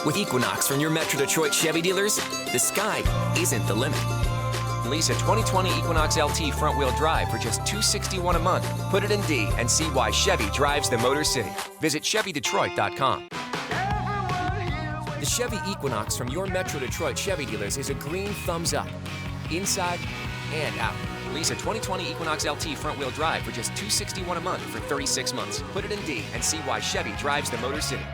With Equinox from your Metro Detroit Chevy dealers, the sky isn't the limit. Lease a 2020 Equinox LT front-wheel drive for just $261 a month. Put it in D and see why Chevy drives the Motor City. Visit ChevyDetroit.com. The Chevy Equinox from your Metro Detroit Chevy dealers is a green thumbs up, inside and out. Lease a 2020 Equinox LT front-wheel drive for just $261 a month for 36 months. Put it in D and see why Chevy drives the Motor City.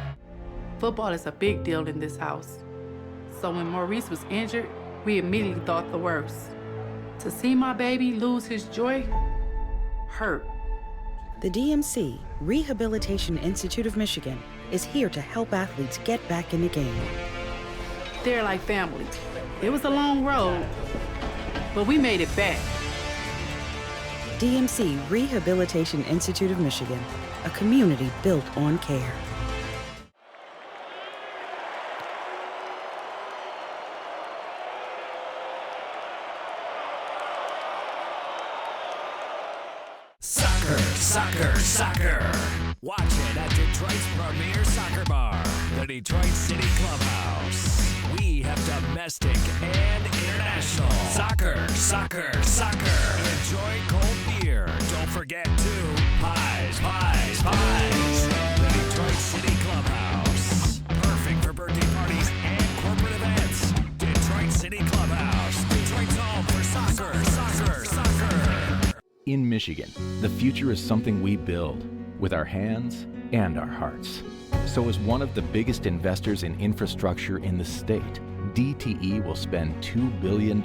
Football is a big deal in this house. So when Maurice was injured, we immediately thought the worst. To see my baby lose his joy hurt. The DMC, Rehabilitation Institute of Michigan, is here to help athletes get back in the game. They're like family. It was a long road, but we made it back. DMC, Rehabilitation Institute of Michigan, a community built on care. Soccer, soccer. Watch it at Detroit's premier soccer bar, the Detroit City Clubhouse. We have domestic and international. Soccer, soccer, soccer. Enjoy cold beer. Don't forget to pies. The Detroit City Clubhouse. Perfect for birthday parties and corporate events. Detroit City Clubhouse. Detroit's home for soccer. In Michigan, the future is something we build with our hands and our hearts. So as one of the biggest investors in infrastructure in the state, DTE will spend $2 billion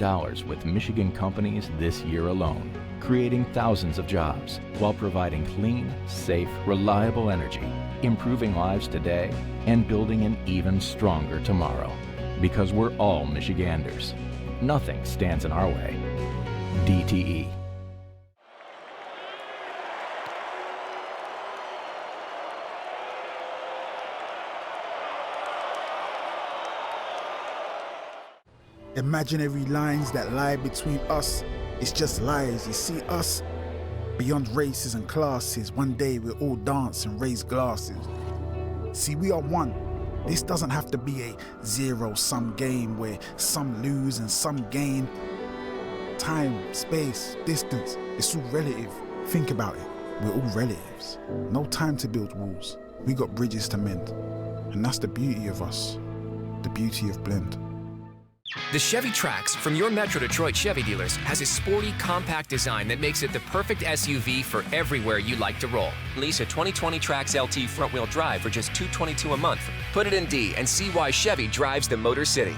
with Michigan companies this year alone, creating thousands of jobs while providing clean, safe, reliable energy, improving lives today, and building an even stronger tomorrow. Because we're all Michiganders. Nothing stands in our way. DTE. Imaginary lines that lie between us, it's just lies. You see us, beyond races and classes, one day we'll all dance and raise glasses. See, we are one. This doesn't have to be a zero-sum game where some lose and some gain. Time, space, distance, it's all relative. Think about it, we're all relatives. No time to build walls, we got bridges to mend. And that's the beauty of us, the beauty of blend. The Chevy Trax from your Metro Detroit Chevy dealers has a sporty, compact design that makes it the perfect SUV for everywhere you like to roll. Lease a 2020 Trax LT front-wheel drive for just $222 a month. Put it in D and see why Chevy drives the Motor City.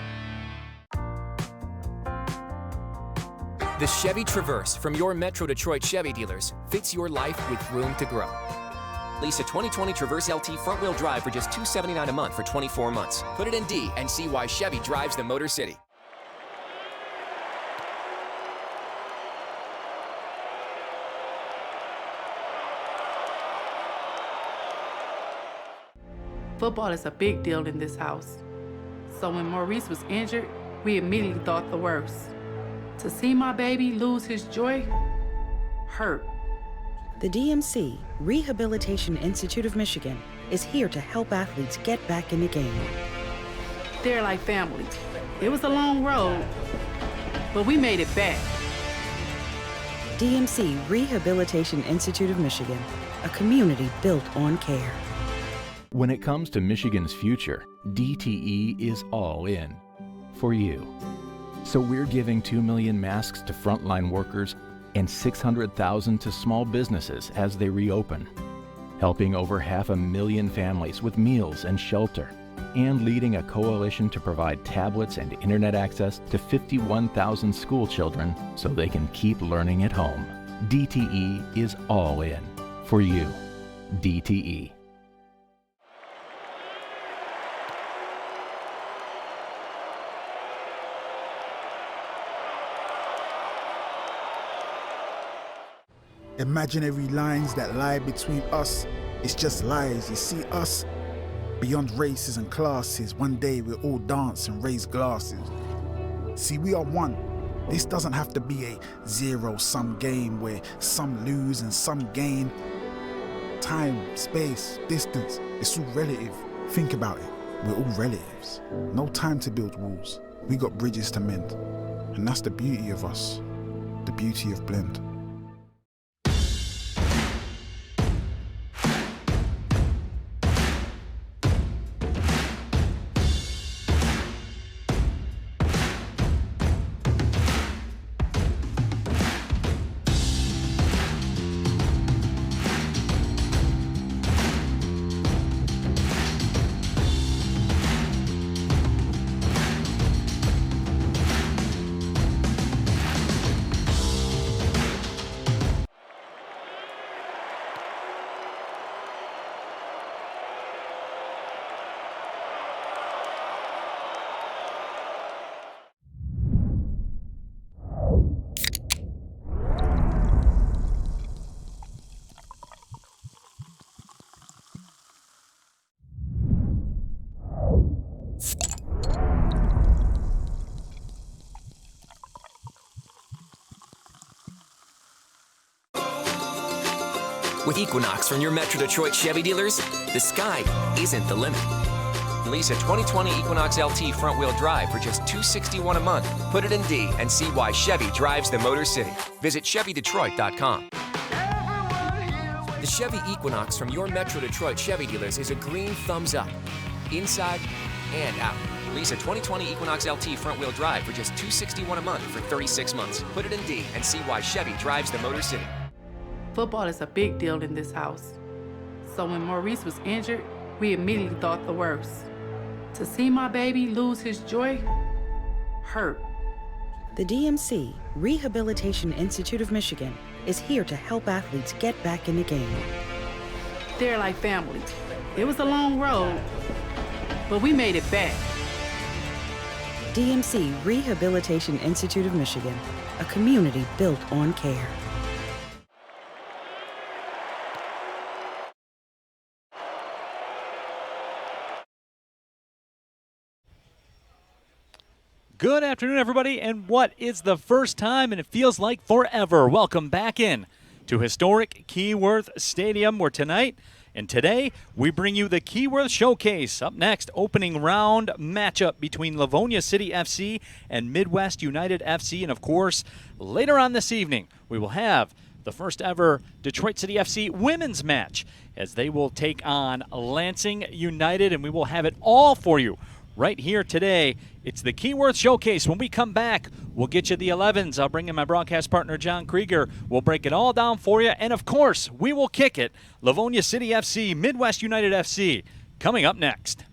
The Chevy Traverse from your Metro Detroit Chevy dealers fits your life with room to grow. Lease a 2020 Traverse LT front-wheel drive for just $279 a month for 24 months. Put it in D and see why Chevy drives the Motor City. Football is a big deal in this house. So when Maurice was injured, we immediately thought the worst. To see my baby lose his joy hurt. The DMC, Rehabilitation Institute of Michigan, is here to help athletes get back in the game. They're like family. It was a long road, but we made it back. DMC, Rehabilitation Institute of Michigan, a community built on care. When it comes to Michigan's future, DTE is all in for you. So we're giving 2 million masks to frontline workers and 600,000 to small businesses as they reopen, helping over 500,000 families with meals and shelter, and leading a coalition to provide tablets and internet access to 51,000 school children so they can keep learning at home. DTE is all in for you. DTE. Imaginary lines that lie between us, it's just lies. You see us, beyond races and classes, one day we'll all dance and raise glasses. See, we are one. This doesn't have to be a zero-sum game where some lose and some gain. Time, space, distance, it's all relative. Think about it. We're all relatives. No time to build walls. We got bridges to mend. And that's the beauty of us. The beauty of blend. With Equinox from your Metro Detroit Chevy dealers, the sky isn't the limit. Lease a 2020 Equinox LT front-wheel drive for just $261 a month. Put it in D and see why Chevy drives the Motor City. Visit ChevyDetroit.com. The Chevy Equinox from your Metro Detroit Chevy dealers is a green thumbs up, inside and out. Lease a 2020 Equinox LT front-wheel drive for just $261 a month for 36 months. Put it in D and see why Chevy drives the Motor City. Football is a big deal in this house. So when Maurice was injured, we immediately thought the worst. To see my baby lose his joy hurt. The DMC, Rehabilitation Institute of Michigan, is here to help athletes get back in the game. They're like family. It was a long road, but we made it back. DMC, Rehabilitation Institute of Michigan, a community built on care. Good afternoon, everybody, and what is the first time, and it feels like forever. Welcome back in to historic Keyworth Stadium, where tonight and today we bring you the Keyworth Showcase. Up next, opening round matchup between Livonia City FC and Midwest United FC, and of course, later on this evening, we will have the first ever Detroit City FC women's match as they will take on Lansing United, and we will have it all for you right here today. It's the Keyworth Showcase. When we come back, we'll get you the 11s. I'll bring in my broadcast partner, John Krieger. We'll break it all down for you. And, of course, we will kick it. Livonia City FC, Midwest United FC, coming up next.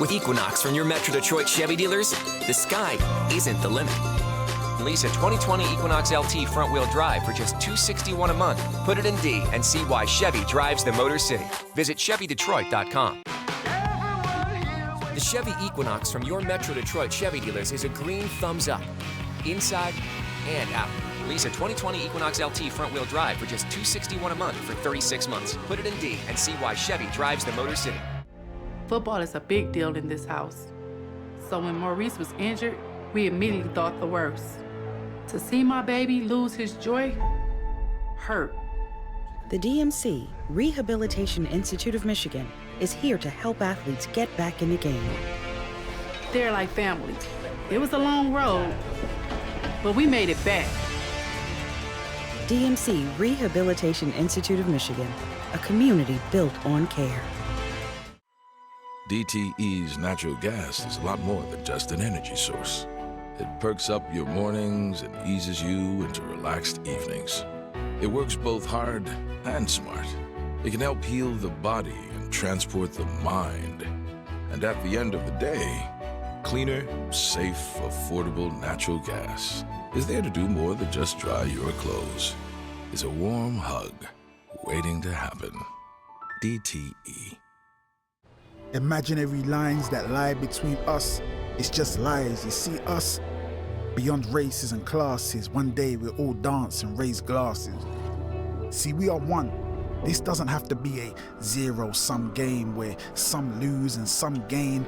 With Equinox from your Metro Detroit Chevy dealers, the sky isn't the limit. Lease a 2020 Equinox LT front-wheel drive for just $261 a month. Put it in D and see why Chevy drives the Motor City. Visit ChevyDetroit.com. The Chevy Equinox from your Metro Detroit Chevy dealers is a green thumbs up, inside and out. Lease a 2020 Equinox LT front-wheel drive for just $261 a month for 36 months. Put it in D and see why Chevy drives the Motor City. Football is a big deal in this house. So when Maurice was injured, we immediately thought the worst. To see my baby lose his joy hurt. The DMC, Rehabilitation Institute of Michigan, is here to help athletes get back in the game. They're like family. It was a long road, but we made it back. DMC, Rehabilitation Institute of Michigan, a community built on care. DTE's natural gas is a lot more than just an energy source. It perks up your mornings and eases you into relaxed evenings. It works both hard and smart. It can help heal the body and transport the mind. And at the end of the day, cleaner, safe, affordable natural gas is there to do more than just dry your clothes. It's a warm hug waiting to happen. DTE. Imaginary lines that lie between us, it's just lies. You see us, beyond races and classes, one day we'll all dance and raise glasses. See, we are one. This doesn't have to be a zero-sum game where some lose and some gain.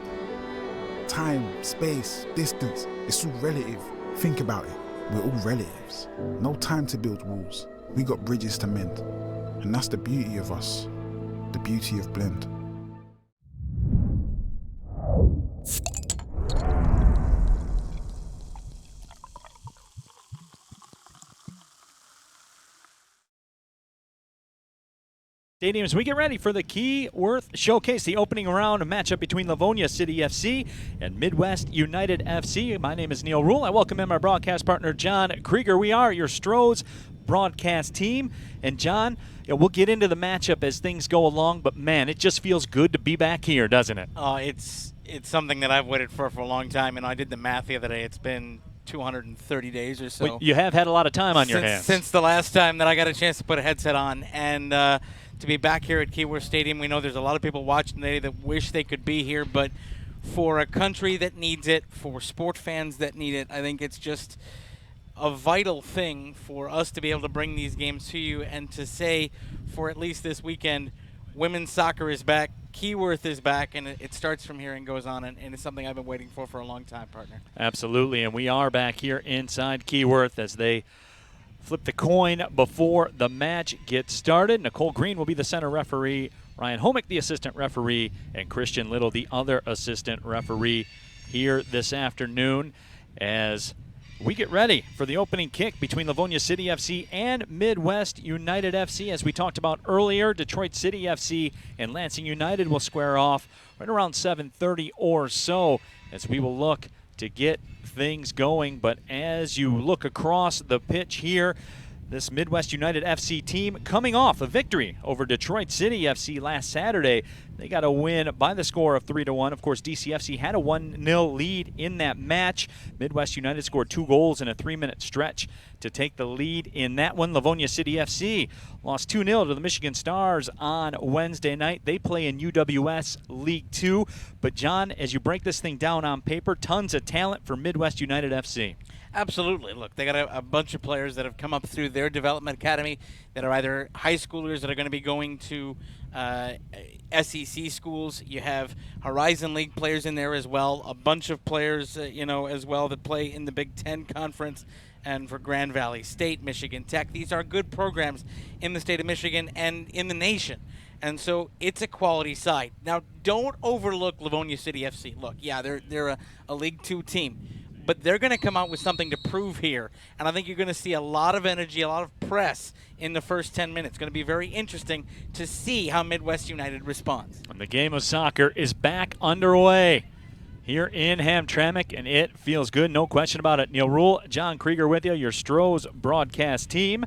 Time, space, distance, it's all relative. Think about it. We're all relatives. No time to build walls. We got bridges to mend. And that's the beauty of us. The beauty of blend. Stadiums, we get ready for the Keyworth Showcase, the opening round matchup between Livonia City FC and Midwest United FC. My name is Neil Rule. I welcome in my broadcast partner, John Krieger. We are your Stroh's broadcast team. And John, we'll get into the matchup as things go along, but man, it just feels good to be back here, doesn't it? It's something that I've waited for a long time, and I did the math the other day. It's been 230 days or so. Well, you have had a lot of time on your hands. Since the last time that I got a chance to put a headset on. And to be back here at Keyworth Stadium, we know there's a lot of people watching today that wish they could be here, but for a country that needs it, for sport fans that need it, I think it's just a vital thing for us to be able to bring these games to you and to say, for at least this weekend, women's soccer is back, Keyworth is back, and it starts from here and goes on, and it's something I've been waiting for a long time, partner. Absolutely, and we are back here inside Keyworth as they flip the coin before the match gets started. Nicole Green will be the center referee, Ryan Homick the assistant referee, and Christian Little the other assistant referee here this afternoon as we get ready for the opening kick between Livonia City FC and Midwest United FC. As we talked about earlier, Detroit City FC and Lansing United will square off right around 7:30 or so as we will look to get things going. But as you look across the pitch here, this Midwest United FC team coming off a victory over Detroit City FC last Saturday. They got a win by the score of 3-1. Of course, DCFC had a 1-0 lead in that match. Midwest United scored 2 goals in a 3-minute stretch to take the lead in that one. Livonia City FC lost 2-0 to the Michigan Stars on Wednesday night. They play in UWS League 2. But, John, as you break this thing down on paper, tons of talent for Midwest United FC. Absolutely. Look, they got a bunch of players that have come up through their development academy that are either high schoolers that are going to be going to SEC schools. You have Horizon League players in there as well. A bunch of players, as well that play in the Big Ten Conference and for Grand Valley State, Michigan Tech. These are good programs in the state of Michigan and in the nation. And so it's a quality side. Now, don't overlook Livonia City FC. Look, yeah, they're a League 2 team. But they're going to come out with something to prove here. And I think you're going to see a lot of energy, a lot of press in the first 10 minutes. It's going to be very interesting to see how Midwest United responds. And the game of soccer is back underway here in Hamtramck, and it feels good, no question about it. Neil Rule, John Krieger with you, your Stroh's broadcast team.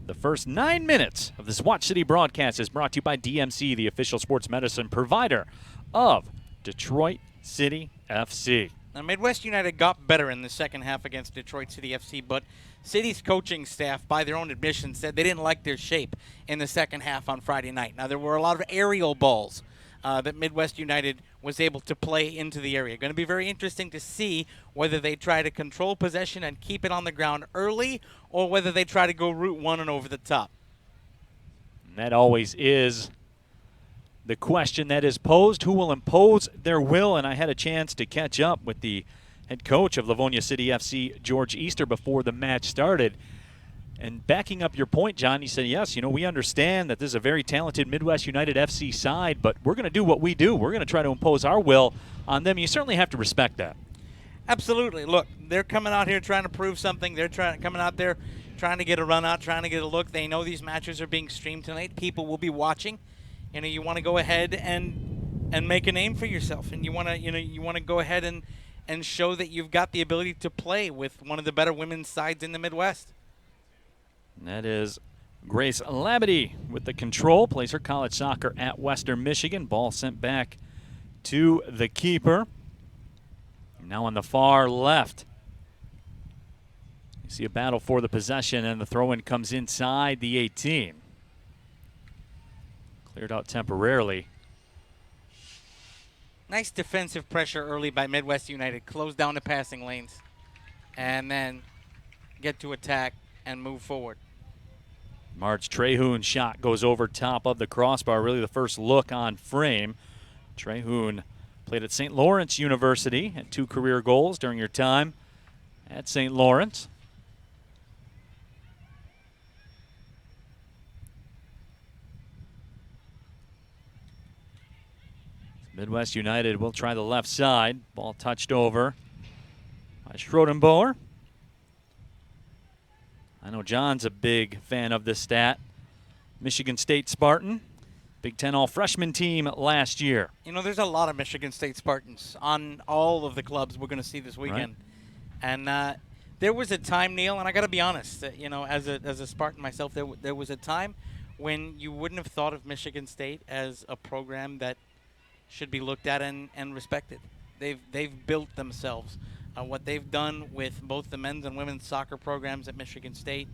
The first 9 minutes of this Watch City broadcast is brought to you by DMC, the official sports medicine provider of Detroit City FC. Now, Midwest United got better in the second half against Detroit City FC, but City's coaching staff, by their own admission, said they didn't like their shape in the second half on Friday night. Now, there were a lot of aerial balls that Midwest United was able to play into the area. Going to be very interesting to see whether they try to control possession and keep it on the ground early or whether they try to go route one and over the top. And that always is the question that is posed. Who will impose their will? And I had a chance to catch up with the head coach of Livonia City FC, George Easter, before the match started. And backing up your point, John, he said, yes, we understand that this is a very talented Midwest United FC side, but we're going to do what we do. We're going to try to impose our will on them. You certainly have to respect that. Absolutely. Look, they're coming out here trying to prove something. They're coming out there trying to get a run out, trying to get a look. They know these matches are being streamed tonight. People will be watching. You want to go ahead and make a name for yourself, and you want to go ahead and show that you've got the ability to play with one of the better women's sides in the Midwest. And that is Grace Labadie with the control. Plays her college soccer at Western Michigan. Ball sent back to the keeper. Now on the far left, you see a battle for the possession, and the throw-in comes inside the 18. Cleared out temporarily. Nice defensive pressure early by Midwest United. Close down the passing lanes and then get to attack and move forward. Marge Trehoon's shot goes over top of the crossbar. Really the first look on frame. Trehoon Played at St. Lawrence University, had 2 career goals during your time at St. Lawrence. Midwest United will try the left side. Ball touched over by Schrodenboer. I know John's a big fan of this stat. Michigan State Spartan, Big Ten all-freshman team last year. You know, there's a lot of Michigan State Spartans on all of the clubs we're going to see this weekend. Right. And there was a time, Neil, and I got to be honest, you know, as a Spartan myself, there was a time when you wouldn't have thought of Michigan State as a program that should be looked at and respected. They've built themselves. What they've done with both the men's and women's soccer programs at Michigan State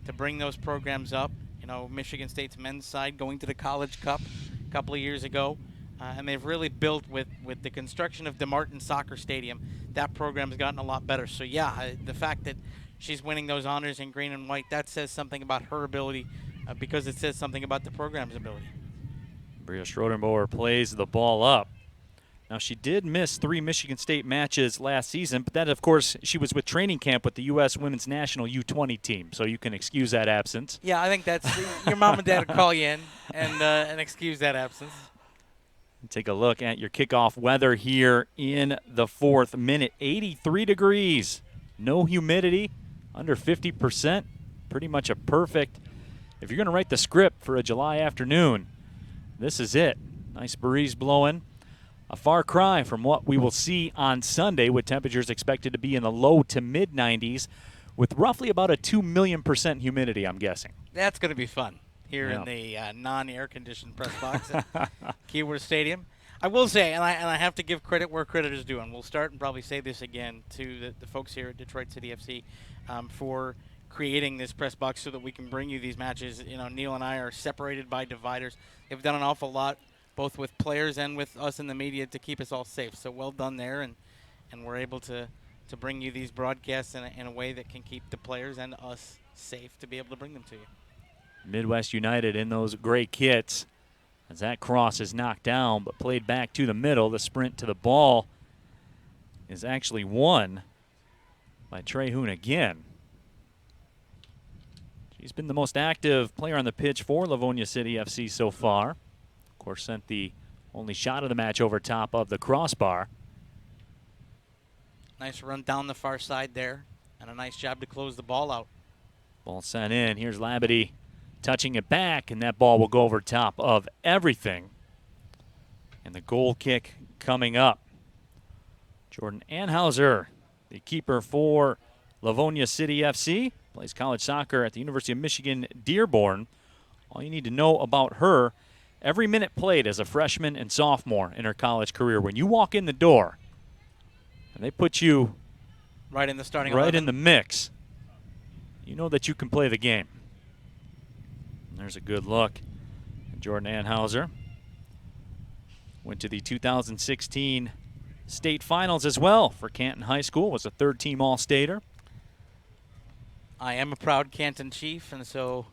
to bring those programs up. You know, Michigan State's men's side going to the College Cup a couple of years ago. And they've really built with the construction of DeMartin Soccer Stadium. That program has gotten a lot better. So, yeah, the fact that she's winning those honors in green and white, that says something about her ability because it says something about the program's ability. Bria Schrodenboer plays the ball up. Now, she did miss 3 Michigan State matches last season, but that, of course, she was with training camp with the U.S. Women's National U20 team, so you can excuse that absence. Yeah, I think that's your mom and dad will call you in and excuse that absence. Take a look at your kickoff weather here in the 4th minute. 83 degrees, no humidity, under 50%, pretty much a perfect. If you're going to write the script for a July afternoon, this is it. Nice breeze blowing. A far cry from what we will see on Sunday, with temperatures expected to be in the low to mid-90s with roughly about a 2 million% humidity, I'm guessing. That's going to be fun here in the non-air-conditioned press box at Keyworth Stadium. I will say, and I have to give credit where credit is due, and we'll start and probably say this again to the folks here at Detroit City FC for creating this press box so that we can bring you these matches. You know, Neil and I are separated by dividers. They've done an awful lot, both with players and with us in the media, to keep us all safe. So well done there, and we're able to bring you these broadcasts in a way that can keep the players and us safe to be able to bring them to you. Midwest United in those gray kits as that cross is knocked down but played back to the middle. The sprint to the ball is actually won by Trey Hoon again. She's been the most active player on the pitch for Livonia City FC so far. Of course, sent the only shot of the match over top of the crossbar. Nice run down the far side there, and a nice job to close the ball out. Ball sent in. Here's Labadie touching it back, and that ball will go over top of everything. And the goal kick coming up. Jordan Anhauser, the keeper for Livonia City FC, plays college soccer at the University of Michigan Dearborn. All you need to know about her, every minute played as a freshman and sophomore in her college career. When you walk in the door and they put you right in the starting right 11. in the mix, you know that you can play the game. And there's a good look at Jordan Anhauser. Went to the 2016 state finals as well for Canton High School, was a third-team All-Stater. I am a proud Canton Chief, and so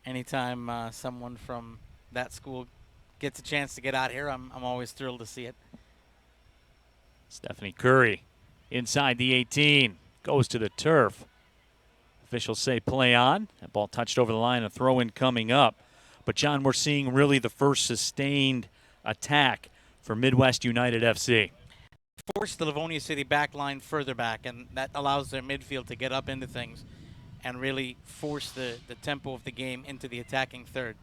anytime someone from that school gets a chance to get out here, I'm always thrilled to see it. Stephanie Curry inside the 18, goes to the turf. Officials say play on. That ball touched over the line, a throw-in coming up. But, John, we're seeing really the first sustained attack for Midwest United FC. Force the Livonia City back line further back, and that allows their midfield to get up into things and really force the tempo of the game into the attacking third.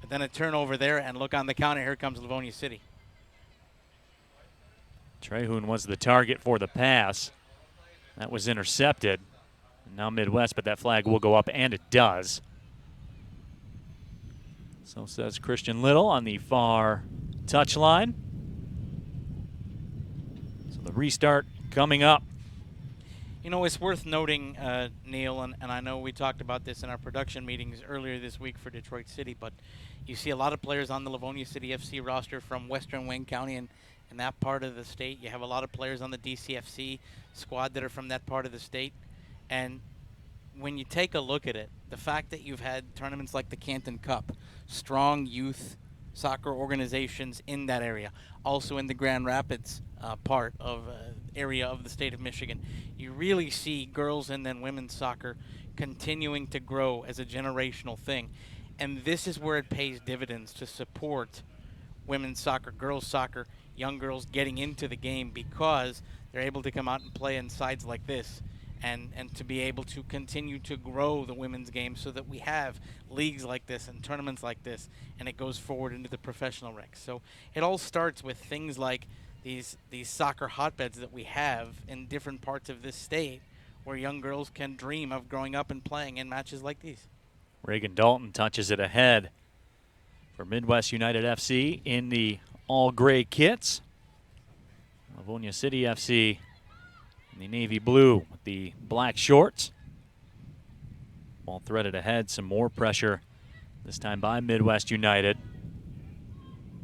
But then a turnover there, and look on the counter, here comes Livonia City. Trehoon was the target for the pass. That was intercepted. Now Midwest, but that flag will go up, and it does. So says Christian Little on the far touchline. So the restart coming up. You know, it's worth noting, Neil, and I know we talked about this in our production meetings earlier this week for Detroit City, but you see a lot of players on the Livonia City FC roster from Western Wayne County and that part of the state. You have a lot of players on the DCFC squad that are from that part of the state. And when you take a look at it, the fact that you've had tournaments like the Canton Cup, strong youth soccer organizations in that area. Also in the Grand Rapids part of area of the state of Michigan. You really see girls and then women's soccer continuing to grow as a generational thing. And this is where it pays dividends to support women's soccer, girls soccer, young girls getting into the game because they're able to come out and play in sides like this and to be able to continue to grow the women's game so that we have leagues like this and tournaments like this, and it goes forward into the professional ranks. So it all starts with things like these soccer hotbeds that we have in different parts of this state where young girls can dream of growing up and playing in matches like these. Reagan Dalton touches it ahead for Midwest United FC in the all-gray kits. Livonia City FC in the navy blue with the black shorts. Ball threaded ahead, some more pressure, this time by Midwest United.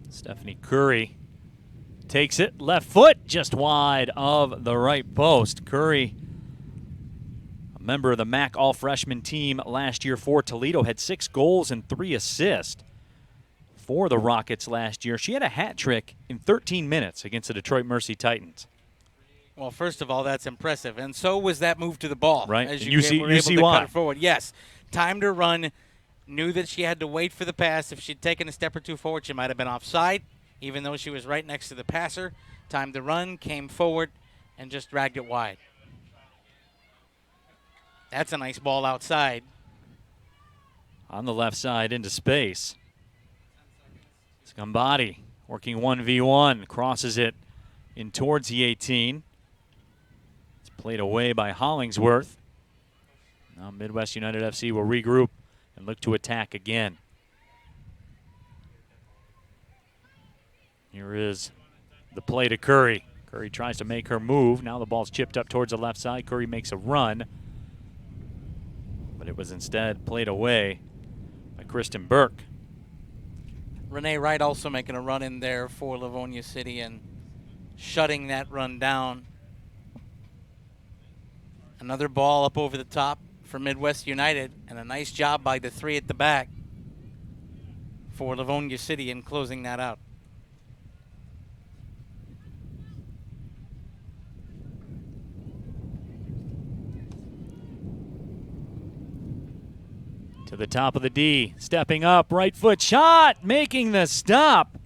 Stephanie Curry takes it, left foot, just wide of the right post. Curry, a member of the MAC All-Freshman team last year for Toledo, had 6 goals and 3 assists for the Rockets last year. She had a hat trick in 13 minutes against the Detroit Mercy Titans. Well, first of all, that's impressive, and so was that move to the ball. Right, as and you were able see to why. cut it forward. Yes, time to run. Knew that she had to wait for the pass. If she'd taken a step or two forward, she might have been offside, even though she was right next to the passer. Time to run, came forward, and just dragged it wide. That's a nice ball outside. On the left side into space. Scambati working 1v1, crosses it in towards the 18. It's played away by Hollingsworth. Now Midwest United FC will regroup and look to attack again. Here is the play to Curry. Curry tries to make her move. Now the ball's chipped up towards the left side. Curry makes a run, but it was instead played away by Kristen Burke. Renee Wright also making a run in there for Livonia City and shutting that run down. Another ball up over the top for Midwest United, and a nice job by the 3 at the back for Livonia City in closing that out. To the top of the D, stepping up, right foot shot, making the stop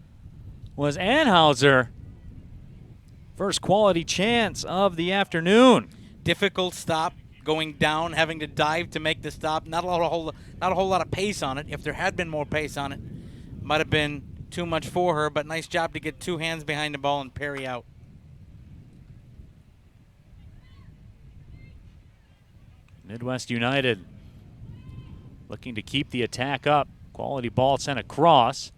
was Anhauser. First quality chance of the afternoon. Difficult stop, going down, having to dive to make the stop. Not a whole lot of pace on it. If there had been more pace on it, might have been too much for her, but nice job to get 2 hands behind the ball and parry out. Midwest United looking to keep the attack up. Quality ball sent across.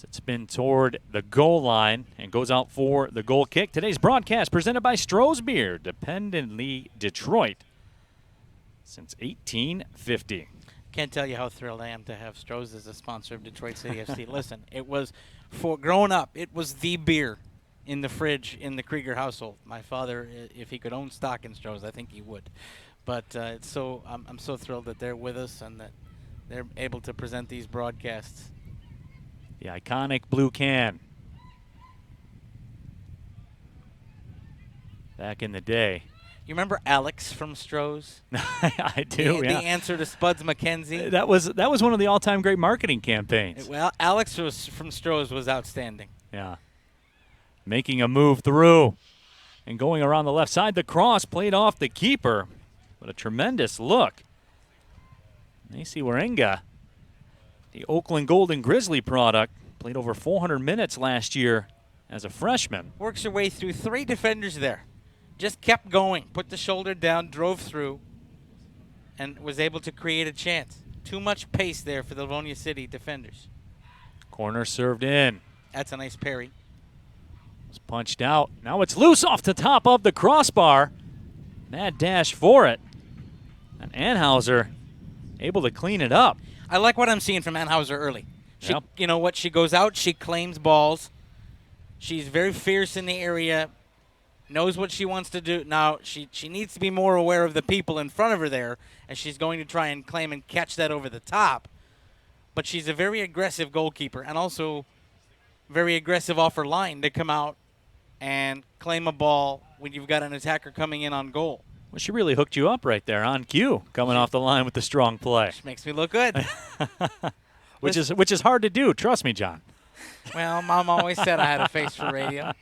It's been toward the goal line and goes out for the goal kick. Today's broadcast presented by Stroh's Beer, dependently Detroit since 1850. Can't tell you how thrilled I am to have Stroh's as a sponsor of Detroit City FC. Listen, it was, for growing up, it was the beer in the fridge in the Krieger household. My father, if he could own stock in Stroh's, I think he would. But I'm so thrilled that they're with us and that they're able to present these broadcasts. The iconic blue can. Back in the day. You remember Alex from Stroh's? I do, The yeah. answer to Spuds McKenzie. That was one of the all-time great marketing campaigns. Well, Alex from Stroh's was outstanding. Yeah. Making a move through and going around the left side. The cross played off the keeper. But a tremendous look. Macy Warenga, the Oakland Golden Grizzly product, played over 400 minutes last year as a freshman. Works her way through 3 defenders there. Just kept going, put the shoulder down, drove through, and was able to create a chance. Too much pace there for the Livonia City defenders. Corner served in. That's a nice parry. Was punched out. Now it's loose off the top of the crossbar. Mad dash for it. And Anhauser able to clean it up. I like what I'm seeing from Anhauser early. She, Yep. You know what? She goes out, she claims balls. She's very fierce in the area, knows what she wants to do. Now, she needs to be more aware of the people in front of her there, and she's going to try and claim and catch that over the top. but she's a very aggressive goalkeeper and also very aggressive off her line to come out and claim a ball when you've got an attacker coming in on goal. Well, she really hooked you up right there on cue, coming off the line with the strong play. Which makes me look good. which is hard to do. Trust me, John. Well, Mom always said I had a face for radio.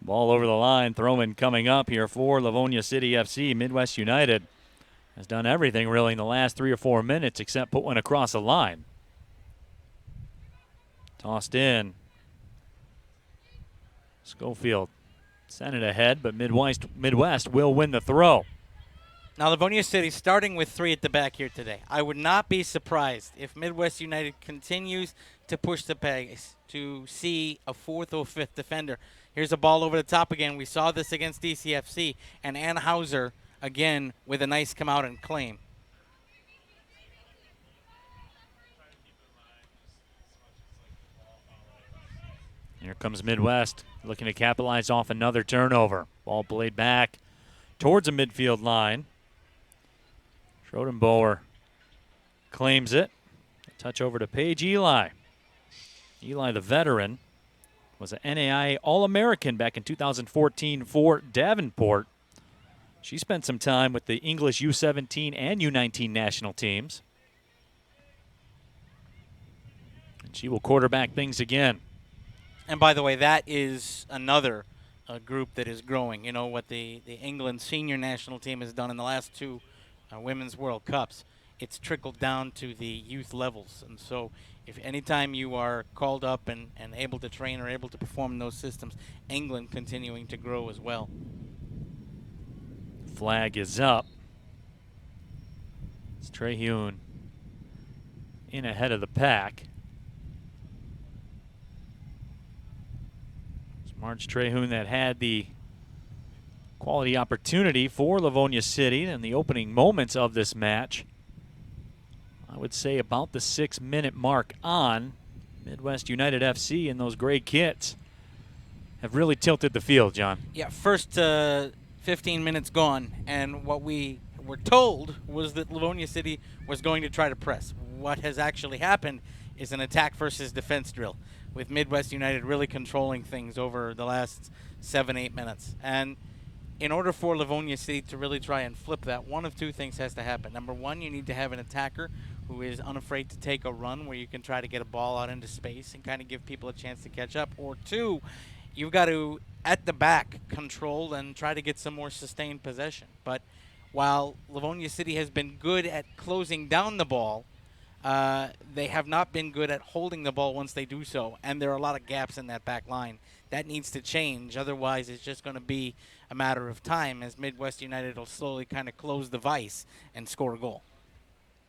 Ball over the line. Throw-in coming up here for Livonia City FC. Midwest United has done everything really in the last 3 or 4 minutes except put one across the line. Tossed in. Schofield sent it ahead, but Midwest will win the throw. Now, Livonia City starting with 3 at the back here today. I would not be surprised if Midwest United continues to push the pace to see a 4th or 5th defender. Here's a ball over the top again. We saw this against DCFC, and Ann Hauser again with a nice come out and claim. Here comes Midwest, looking to capitalize off another turnover. Ball played back towards the midfield line. Schrodenboer claims it. A touch over to Paige Eli. Eli, the veteran, was an NAIA All-American back in 2014 for Davenport. She spent some time with the English U17 and U19 national teams. And she will quarterback things again. And by the way, that is another group that is growing. You know what the England senior national team has done in the last 2 Women's World Cups. It's trickled down to the youth levels. And so if anytime you are called up and able to train or able to perform in those systems, England continuing to grow as well. Flag is up. It's Trehune in ahead of the pack. Marge Trehune that had the quality opportunity for Livonia City in the opening moments of this match. I would say about the 6-minute mark on. Midwest United FC and those gray kits have really tilted the field, John. Yeah, first 15 minutes gone, and what we were told was that Livonia City was going to try to press. What has actually happened is an attack versus defense drill, with Midwest United really controlling things over the last 7-8 minutes. And in order for Livonia City to really try and flip that, one of 2 things has to happen. Number 1, you need to have an attacker who is unafraid to take a run where you can try to get a ball out into space and kind of give people a chance to catch up. Or 2, you've got to, at the back, control and try to get some more sustained possession. But while Livonia City has been good at closing down the ball, they have not been good at holding the ball once they do so, and there are a lot of gaps in that back line. That needs to change. Otherwise, it's just going to be a matter of time as Midwest United will slowly kind of close the vise and score a goal.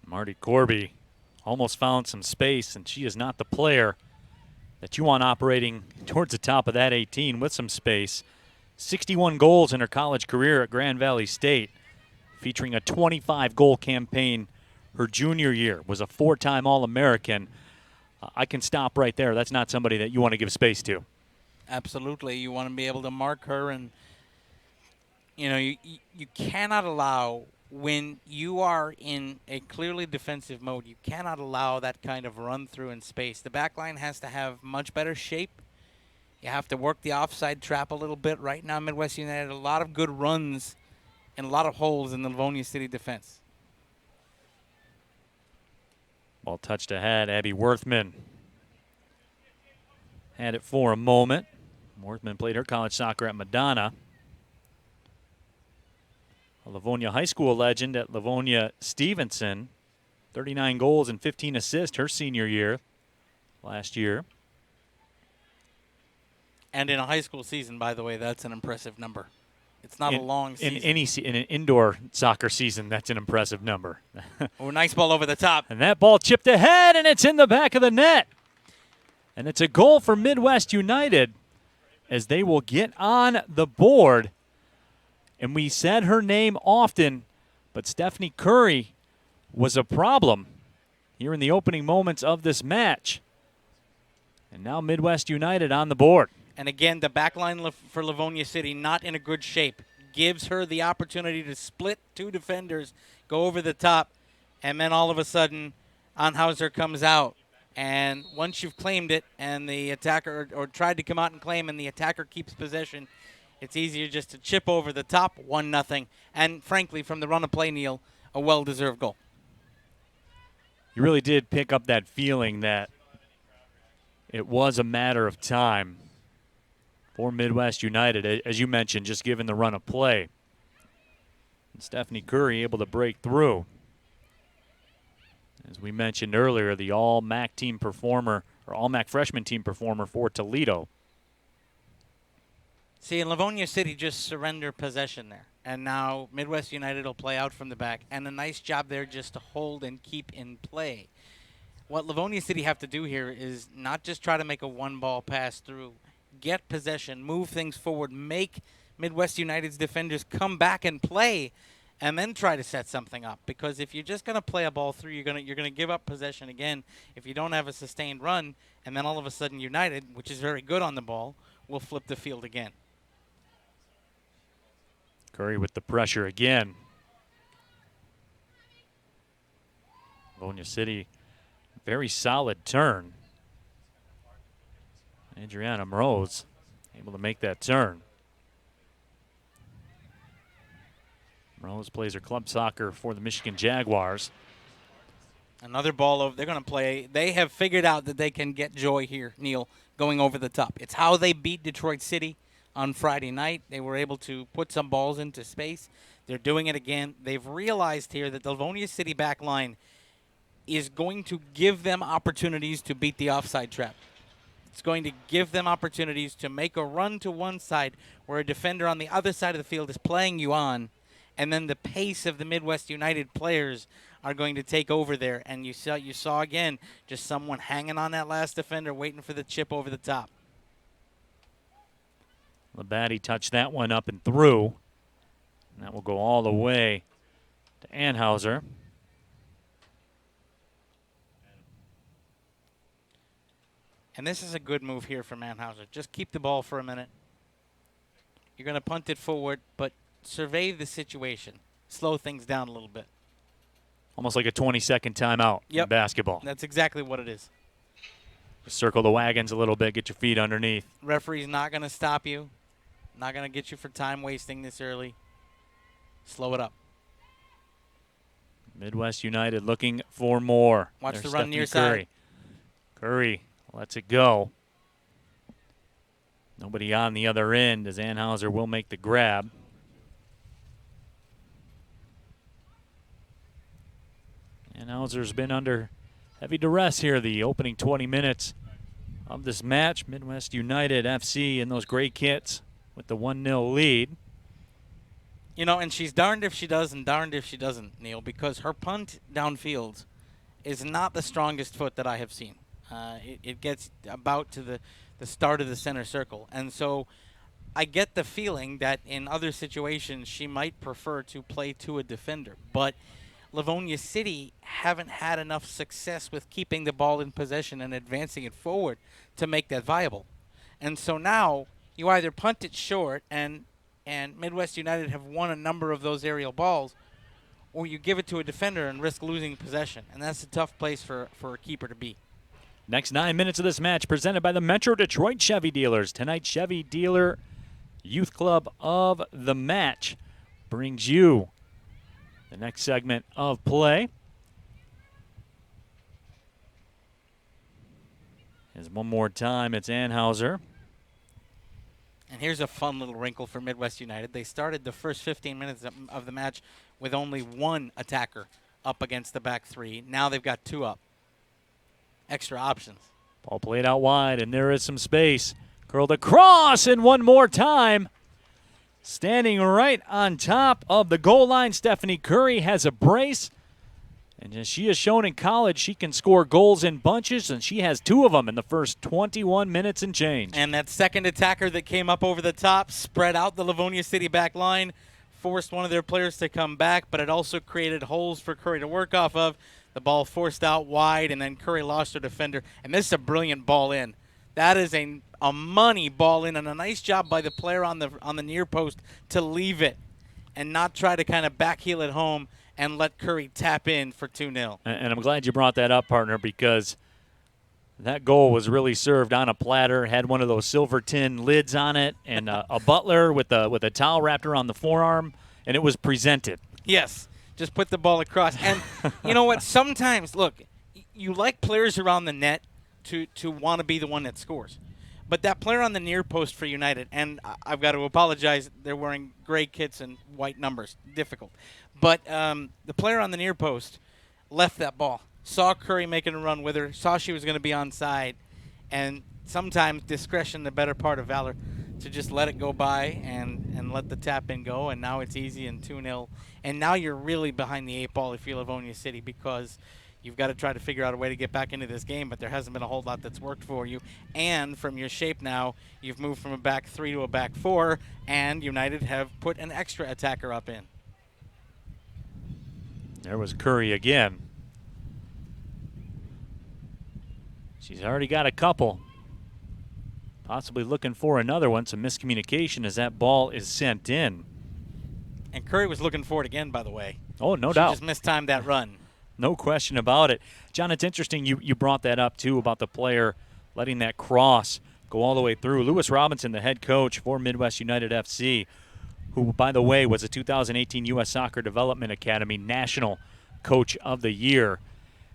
Marty Corby almost found some space, and she is not the player that you want operating towards the top of that 18 with some space. 61 goals in her college career at Grand Valley State, featuring a 25-goal campaign her junior year, was a 4-time All-American. I can stop right there. That's not somebody that you want to give space to. Absolutely. You want to be able to mark her, and you cannot allow, when you are in a clearly defensive mode, you cannot allow that kind of run through in space. The back line has to have much better shape. You have to work the offside trap a little bit. Right now, Midwest United, a lot of good runs and a lot of holes in the Livonia City defense. Ball touched ahead. Abby Worthman had it for a moment. Worthman played her college soccer at Madonna. A Livonia High School legend at Livonia Stevenson. 39 goals and 15 assists her senior year last year. And in a high school season, by the way, that's an impressive number. It's not a long season. In an indoor soccer season, that's an impressive number. Oh, nice ball over the top. And that ball chipped ahead, and it's in the back of the net. And it's a goal for Midwest United as they will get on the board. And we said her name often, but Stephanie Curry was a problem here in the opening moments of this match. And now Midwest United on the board. And again, the back line for Livonia City not in a good shape. Gives her the opportunity to split 2 defenders, go over the top, and then all of a sudden Anhauser comes out. And once you've claimed it and the attacker or tried to come out and claim and the attacker keeps possession, it's easier just to chip over the top, 1-0. And frankly, from the run of play, Neil, a well-deserved goal. You really did pick up that feeling that it was a matter of time for Midwest United, as you mentioned, just given the run of play. And Stephanie Curry able to break through. As we mentioned earlier, the All-MAC team performer, or All-MAC freshman team performer for Toledo. See, in Livonia City just surrender possession there. And now Midwest United will play out from the back. And a nice job there just to hold and keep in play. What Livonia City have to do here is not just try to make a one-ball pass through. Get possession, move things forward, make Midwest United's defenders come back and play, and then try to set something up. Because if you're just going to play a ball through, you're going to give up possession again. If you don't have a sustained run, and then all of a sudden United, which is very good on the ball, will flip the field again. Curry with the pressure again. Livonia City, very solid turn. Adriana Moroz able to make that turn. Moroz plays her club soccer for the Michigan Jaguars. Another ball over. They're going to play. They have figured out that they can get joy here, Neil, going over the top. It's how they beat Detroit City on Friday night. They were able to put some balls into space. They're doing it again. They've realized here that the Livonia City back line is going to give them opportunities to beat the offside trap. It's going to give them opportunities to make a run to one side where a defender on the other side of the field is playing you on, and then the pace of the Midwest United players are going to take over there. And you saw again, just someone hanging on that last defender, waiting for the chip over the top. Labadie touched that one up and through. And that will go all the way to Anhauser. And this is a good move here from Anhauser. Just keep the ball for a minute. You're going to punt it forward, but survey the situation. Slow things down a little bit. Almost like a 20-second timeout in basketball. That's exactly what it is. Just circle the wagons a little bit, get your feet underneath. Referee's not going to stop you. Not going to get you for time wasting this early. Slow it up. Midwest United looking for more. Watch There's the run near Stephanie side. Curry lets it go. Nobody on the other end as Anhauser will make the grab. Anhauser's been under heavy duress here the opening 20 minutes of this match. Midwest United FC in those gray kits with the 1-0 lead. You know, and she's darned if she does and darned if she doesn't, Neil, because her punt downfield is not the strongest foot that I have seen. It gets about to the start of the center circle. And so I get the feeling that in other situations she might prefer to play to a defender. But Livonia City haven't had enough success with keeping the ball in possession and advancing it forward to make that viable. And so now you either punt it short, and Midwest United have won a number of those aerial balls, or you give it to a defender and risk losing possession. And that's a tough place for a keeper to be. Next 9 minutes of this match presented by the Metro Detroit Chevy Dealers. Tonight, Chevy Dealer Youth Club of the Match brings you the next segment of play. As one more time, it's Anhauser. And here's a fun little wrinkle for Midwest United. They started the first 15 minutes of the match with only one attacker up against the back three. Now they've got two up. Extra options. Ball played out wide, and there is some space. Curled across, and one more time. Standing right on top of the goal line, Stephanie Curry has a brace. And as she has shown in college, she can score goals in bunches, and she has two of them in the first 21 minutes and change. And that second attacker that came up over the top spread out the Livonia City back line, forced one of their players to come back, but it also created holes for Curry to work off of. The ball forced out wide, and then Curry lost her defender. And this is a brilliant ball in. That is a money ball in, and a nice job by the player on the near post to leave it and not try to kind of backheel it home and let Curry tap in for 2-0. And I'm glad you brought that up, partner, because that goal was really served on a platter, had one of those silver tin lids on it, and a butler with a towel wrapped around the forearm, and it was presented. Yes, just put the ball across. And you know what? Sometimes, look, you like players around the net to want to be the one that scores. But that player on the near post for United, and I've got to apologize, they're wearing gray kits and white numbers. Difficult. But the player on the near post left that ball, saw Curry making a run with her, saw she was going to be onside, and sometimes discretion, the better part of valor, to just let it go by and let the tap in go, and now it's easy and 2-0. And now you're really behind the 8 ball if you're Livonia City, because you've got to try to figure out a way to get back into this game, but there hasn't been a whole lot that's worked for you. And from your shape now, you've moved from a back 3 to a back 4, and United have put an extra attacker up in. There was Curry again. She's already got a couple. Possibly looking for another one. Some miscommunication as that ball is sent in. And Curry was looking for it again, by the way. Oh, no She doubt. just mistimed that run. No question about it. John, it's interesting you brought that up, too, about the player letting that cross go all the way through. Lewis Robinson, the head coach for Midwest United FC, who, by the way, was a 2018 U.S. Soccer Development Academy National Coach of the Year,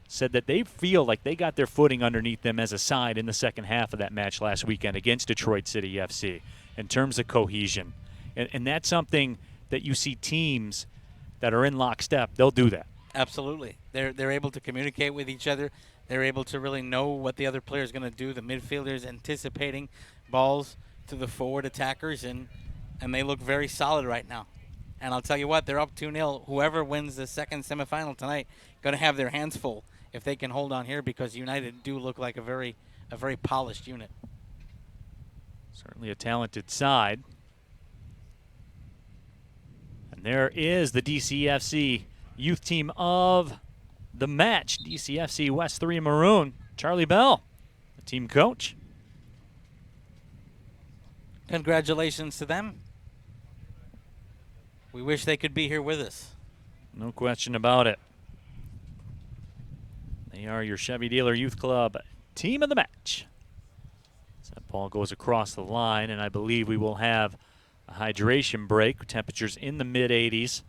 said that they feel like they got their footing underneath them as a side in the second half of that match last weekend against Detroit City FC in terms of cohesion. And that's something that you see teams that are in lockstep, they'll do that. Absolutely. They're able to communicate with each other. They're able to really know what the other player is going to do. The midfielders anticipating balls to the forward attackers, and they look very solid right now. And I'll tell you what, they're up 2-0. Whoever wins the second semifinal tonight going to have their hands full if they can hold on here, because United do look like a very polished unit. Certainly a talented side. And there is the DCFC youth team of the match, DCFC West 3 Maroon, Charlie Bell, the team coach. Congratulations to them. We wish they could be here with us. No question about it. They are your Chevy Dealer Youth Club team of the match. So that ball goes across the line, and I believe we will have a hydration break. Temperatures in the mid-80s.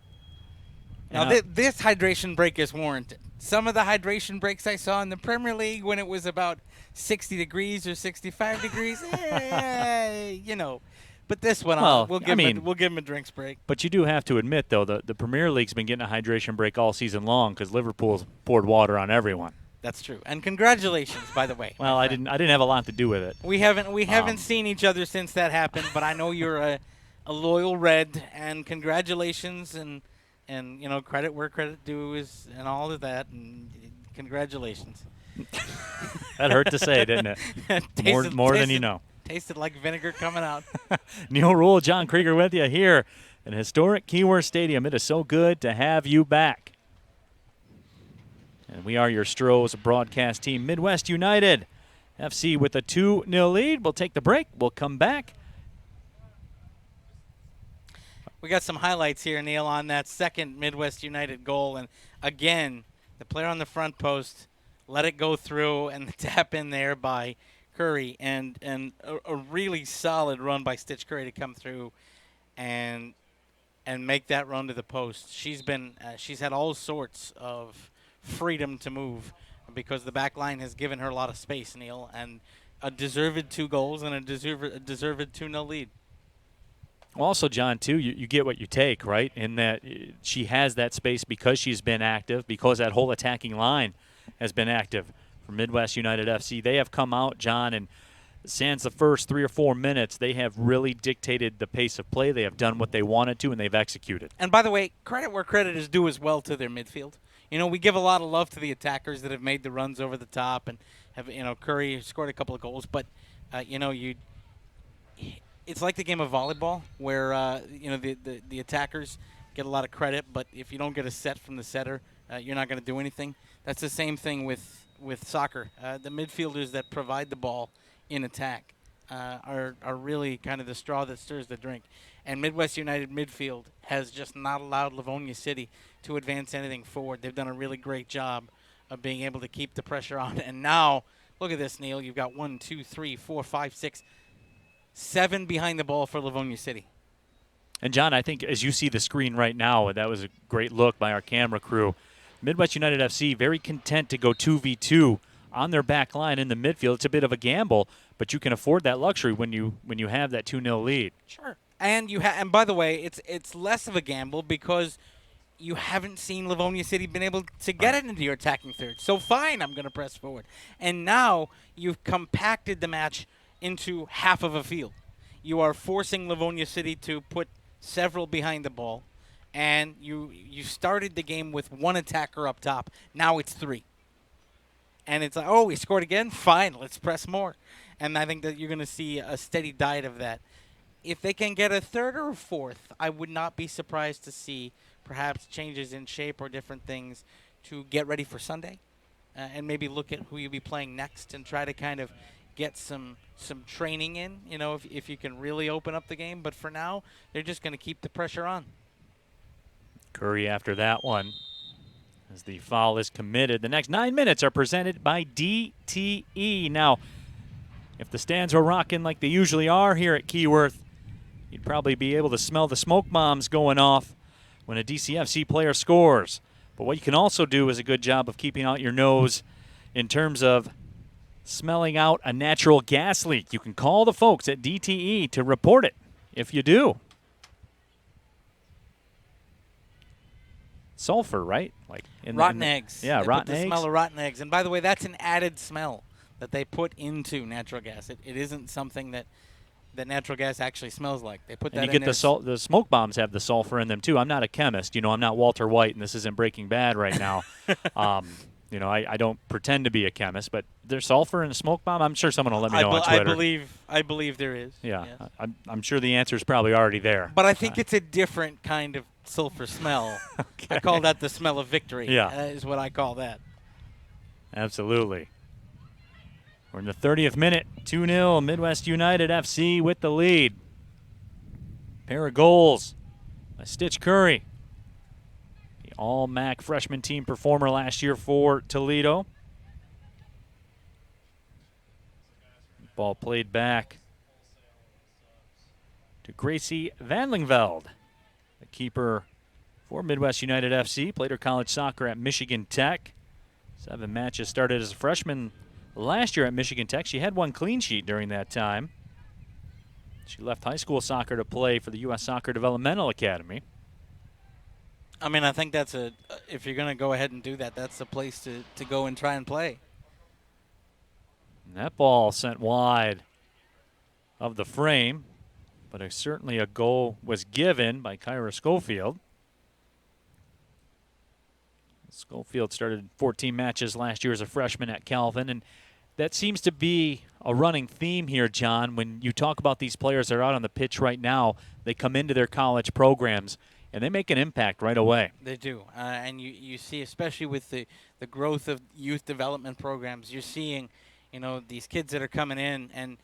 Now, this hydration break is warranted. Some of the hydration breaks I saw in the Premier League when it was about 60 degrees or 65 degrees, you know. But this one, we'll give him a drinks break. But you do have to admit, though, the Premier League's been getting a hydration break all season long because Liverpool's poured water on everyone. That's true. And congratulations, by the way. Well, I didn't have a lot to do with it. We haven't seen each other since that happened, but I know you're a loyal Red, and congratulations, and you know, credit where credit due is, and all of that, and congratulations. That hurt to say, didn't it? More than you know. Tasted like vinegar coming out. Neil Rule, John Krieger with you here in historic Keyworth Stadium. It is so good to have you back. And we are your Stroh's broadcast team, Midwest United FC, with a 2-0 lead. We'll take the break. We'll come back. We got some highlights here, Neil, on that second Midwest United goal. And again, the player on the front post let it go through, and the tap in there by Curry, and a really solid run by Stitch Curry to come through and make that run to the post. She's had all sorts of freedom to move because the back line has given her a lot of space, Neil, and a deserved 2 goals and a deserved 2-0 lead. Also, John, too, you get what you take, right? In that she has that space because she's been active, because that whole attacking line has been active for Midwest United FC. They have come out, John, and sans the first 3 or 4 minutes, they have really dictated the pace of play. They have done what they wanted to, and they've executed. And by the way, credit where credit is due as well to their midfield. You know, we give a lot of love to the attackers that have made the runs over the top, and have, you know, Curry scored a couple of goals, but you know, it's like the game of volleyball where you know, the attackers get a lot of credit, but if you don't get a set from the setter, you're not going to do anything. That's the same thing with soccer. The midfielders that provide the ball in attack are really kind of the straw that stirs the drink. And Midwest United midfield has just not allowed Livonia City to advance anything forward. They've done a really great job of being able to keep the pressure on. And now, look at this, Neil. You've got 1, 2, 3, 4, 5, 6, 7 behind the ball for Livonia City. And, John, I think as you see the screen right now, that was a great look by our camera crew. Midwest United FC very content to go 2v2 on their back line in the midfield. It's a bit of a gamble, but you can afford that luxury when you have that 2-0 lead. Sure. And and by the way, it's less of a gamble because you haven't seen Livonia City been able to get it into your attacking third. So fine, I'm going to press forward. And now you've compacted the match into half of a field. You are forcing Livonia City to put several behind the ball, and you started the game with one attacker up top. Now it's 3. And it's like, oh, we scored again? Fine, let's press more. And I think that you're going to see a steady diet of that. If they can get a third or a fourth, I would not be surprised to see perhaps changes in shape or different things to get ready for Sunday and maybe look at who you'll be playing next and try to kind of get some training in, if you can really open up the game. But for now, they're just going to keep the pressure on. Curry after that one, as the foul is committed. The next 9 minutes are presented by DTE. Now, if the stands were rocking like they usually are here at Keyworth, you'd probably be able to smell the smoke bombs going off when a DCFC player scores. But what you can also do is a good job of keeping out your nose in terms of smelling out a natural gas leak. You can call the folks at DTE to report it if you do. Sulfur, right? Like rotten eggs. Yeah, they rotten put the eggs. Smell of rotten eggs. And by the way, that's an added smell that they put into natural gas. It isn't something that natural gas actually smells like. They put that and you in get the smoke bombs have the sulfur in them too. I'm not a chemist, I'm not Walter White, and this isn't Breaking Bad right now. I don't pretend to be a chemist, but there's sulfur in a smoke bomb. I'm sure someone will let me know on Twitter. I believe there is. Yeah, yes. I'm sure the answer is probably already there. But I think it's a different kind of sulfur smell. Okay. I call that the smell of victory. Yeah, is what I call that. Absolutely. We're in the 30th minute. 2-0 Midwest United FC with the lead. Pair of goals by Stitch Curry, the All-MAC freshman team performer last year for Toledo. Ball played back to Gracie Van Lingveld, the keeper for Midwest United FC. Played her college soccer at Michigan Tech. 7 matches, started as a freshman last year at Michigan Tech. She had 1 clean sheet during that time. She left high school soccer to play for the U.S. Soccer Developmental Academy. I mean, I think that's if you're going to go ahead and do that, that's the place to go and try and play. And that ball sent wide of the frame, but certainly a goal was given by Kyra Schofield. Schofield started 14 matches last year as a freshman at Calvin, and that seems to be a running theme here, John. When you talk about these players that are out on the pitch right now, they come into their college programs, and they make an impact right away. They do. And you see, especially with the growth of youth development programs, you're seeing, these kids that are coming in. And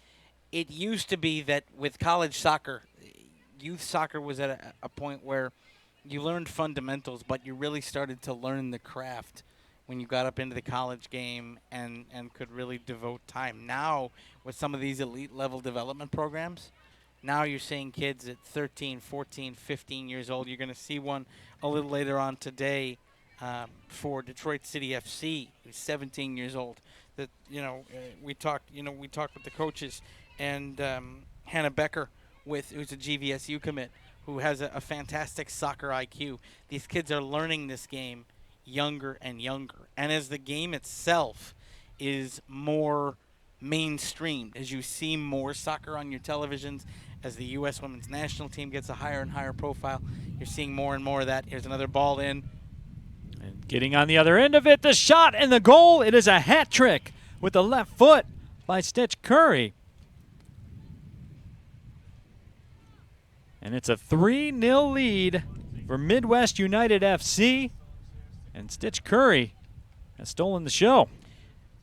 it used to be that with college soccer, youth soccer was at a point where you learned fundamentals, but you really started to learn the craft when you got up into the college game and could really devote time. Now, with some of these elite level development programs, now you're seeing kids at 13, 14, 15 years old. You're going to see one a little later on today for Detroit City FC, who's 17 years old. That we talked with the coaches, and Hannah Becker, who's a GVSU commit, who has a fantastic soccer IQ. These kids are learning this game younger and younger. And as the game itself is more mainstreamed, as you see more soccer on your televisions, as the U.S. women's national team gets a higher and higher profile, you're seeing more and more of that. Here's another ball in. And getting on the other end of it, the shot and the goal. It is a hat trick with the left foot by Stitch Curry. And it's a 3-0 lead for Midwest United FC. And Stitch Curry has stolen the show.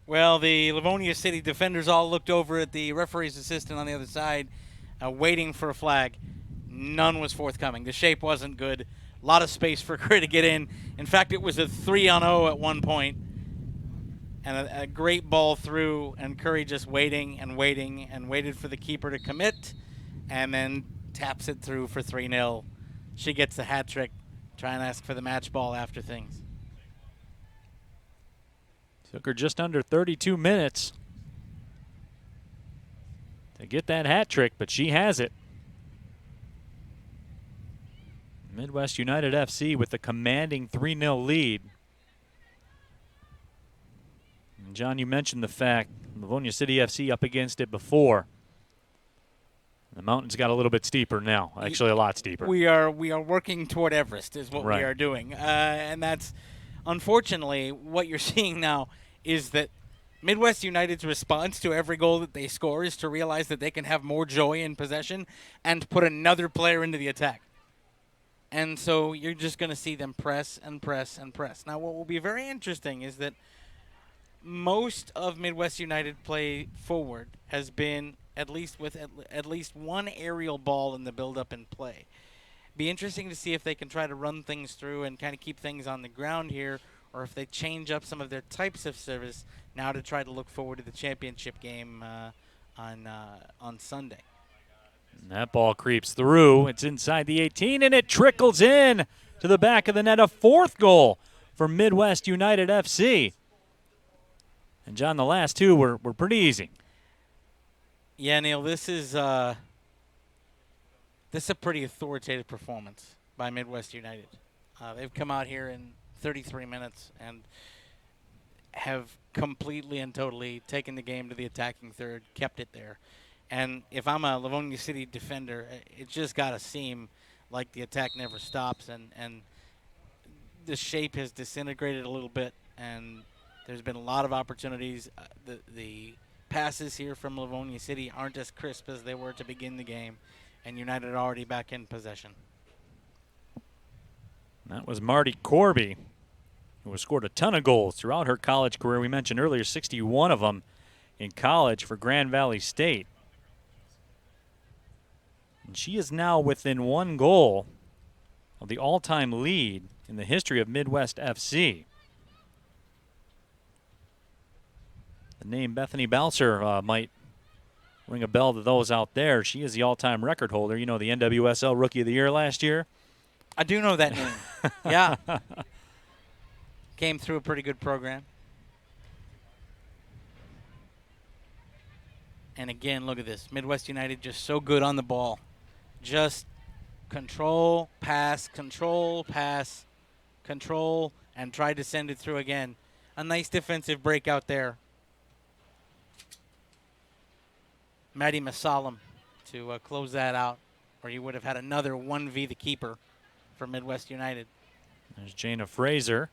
Well, the Livonia City defenders all looked over at the referee's assistant on the other side, waiting for a flag. None was forthcoming. The shape wasn't good. A lot of space for Curry to get in. In fact, it was a 3-on-0 at one point, and a great ball through, and Curry just waiting and waiting and waited for the keeper to commit, and then taps it through for 3-0. She gets the hat trick. Try and ask for the match ball after things. Took her just under 32 minutes to get that hat trick, but she has it. Midwest United FC with the commanding 3-0 lead. And John, you mentioned the fact Livonia City FC up against it before. The mountains got a little bit steeper now, actually a lot steeper. We are working toward Everest is what Right. we are doing. And that's, unfortunately, what you're seeing now is that Midwest United's response to every goal that they score is to realize that they can have more joy in possession and put another player into the attack. And so you're just going to see them press and press and press. Now, what will be very interesting is that most of Midwest United play forward has been at least with at least one aerial ball in the build-up and play. Be interesting to see if they can try to run things through and kind of keep things on the ground here, or if they change up some of their types of service now to try to look forward to the championship game on Sunday. And that ball creeps through. It's inside the 18, and it trickles in to the back of the net. A fourth goal for Midwest United FC. And, John, the last two were pretty easy. Yeah, Neil, this is a pretty authoritative performance by Midwest United. They've come out here in 33 minutes and have completely and totally taken the game to the attacking third, kept it there. And if I'm a Livonia City defender, it just got to seem like the attack never stops, and the shape has disintegrated a little bit, and there's been a lot of opportunities. The passes here from Livonia City aren't as crisp as they were to begin the game, and United are already back in possession. That was Marty Corby, who has scored a ton of goals throughout her college career. We mentioned earlier 61 of them in college for Grand Valley State. And she is now within one goal of the all-time lead in the history of Midwest FC. The name Bethany Balser might ring a bell to those out there. She is the all-time record holder. You know, the NWSL Rookie of the Year last year. I do know that name. Yeah. Came through a pretty good program. And again, look at this. Midwest United just so good on the ball. Just control, pass, and try to send it through again. A nice defensive breakout there. Maddie Masalam to close that out, or you would have had another 1v the keeper for Midwest United. There's Jana Fraser,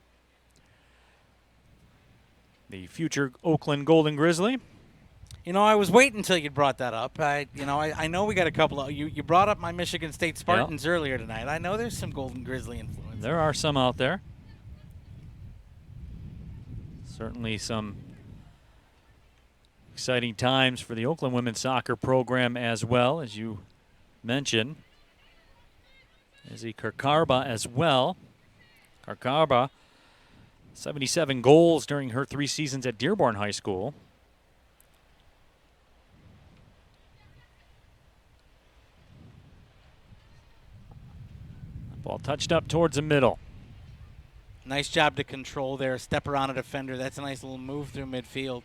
the future Oakland Golden Grizzly. You know, I was waiting until you brought that up. I know we got a couple of you brought up my Michigan State Spartans earlier tonight. I know there's some Golden Grizzly influence. There are some out there. Certainly some exciting times for the Oakland women's soccer program as well, as you mentioned. Izzy Karkarba as well. Karkarba, 77 goals during her 3 seasons at Dearborn High School. Ball touched up towards the middle. Nice job to control there. Step around a defender. That's a nice little move through midfield.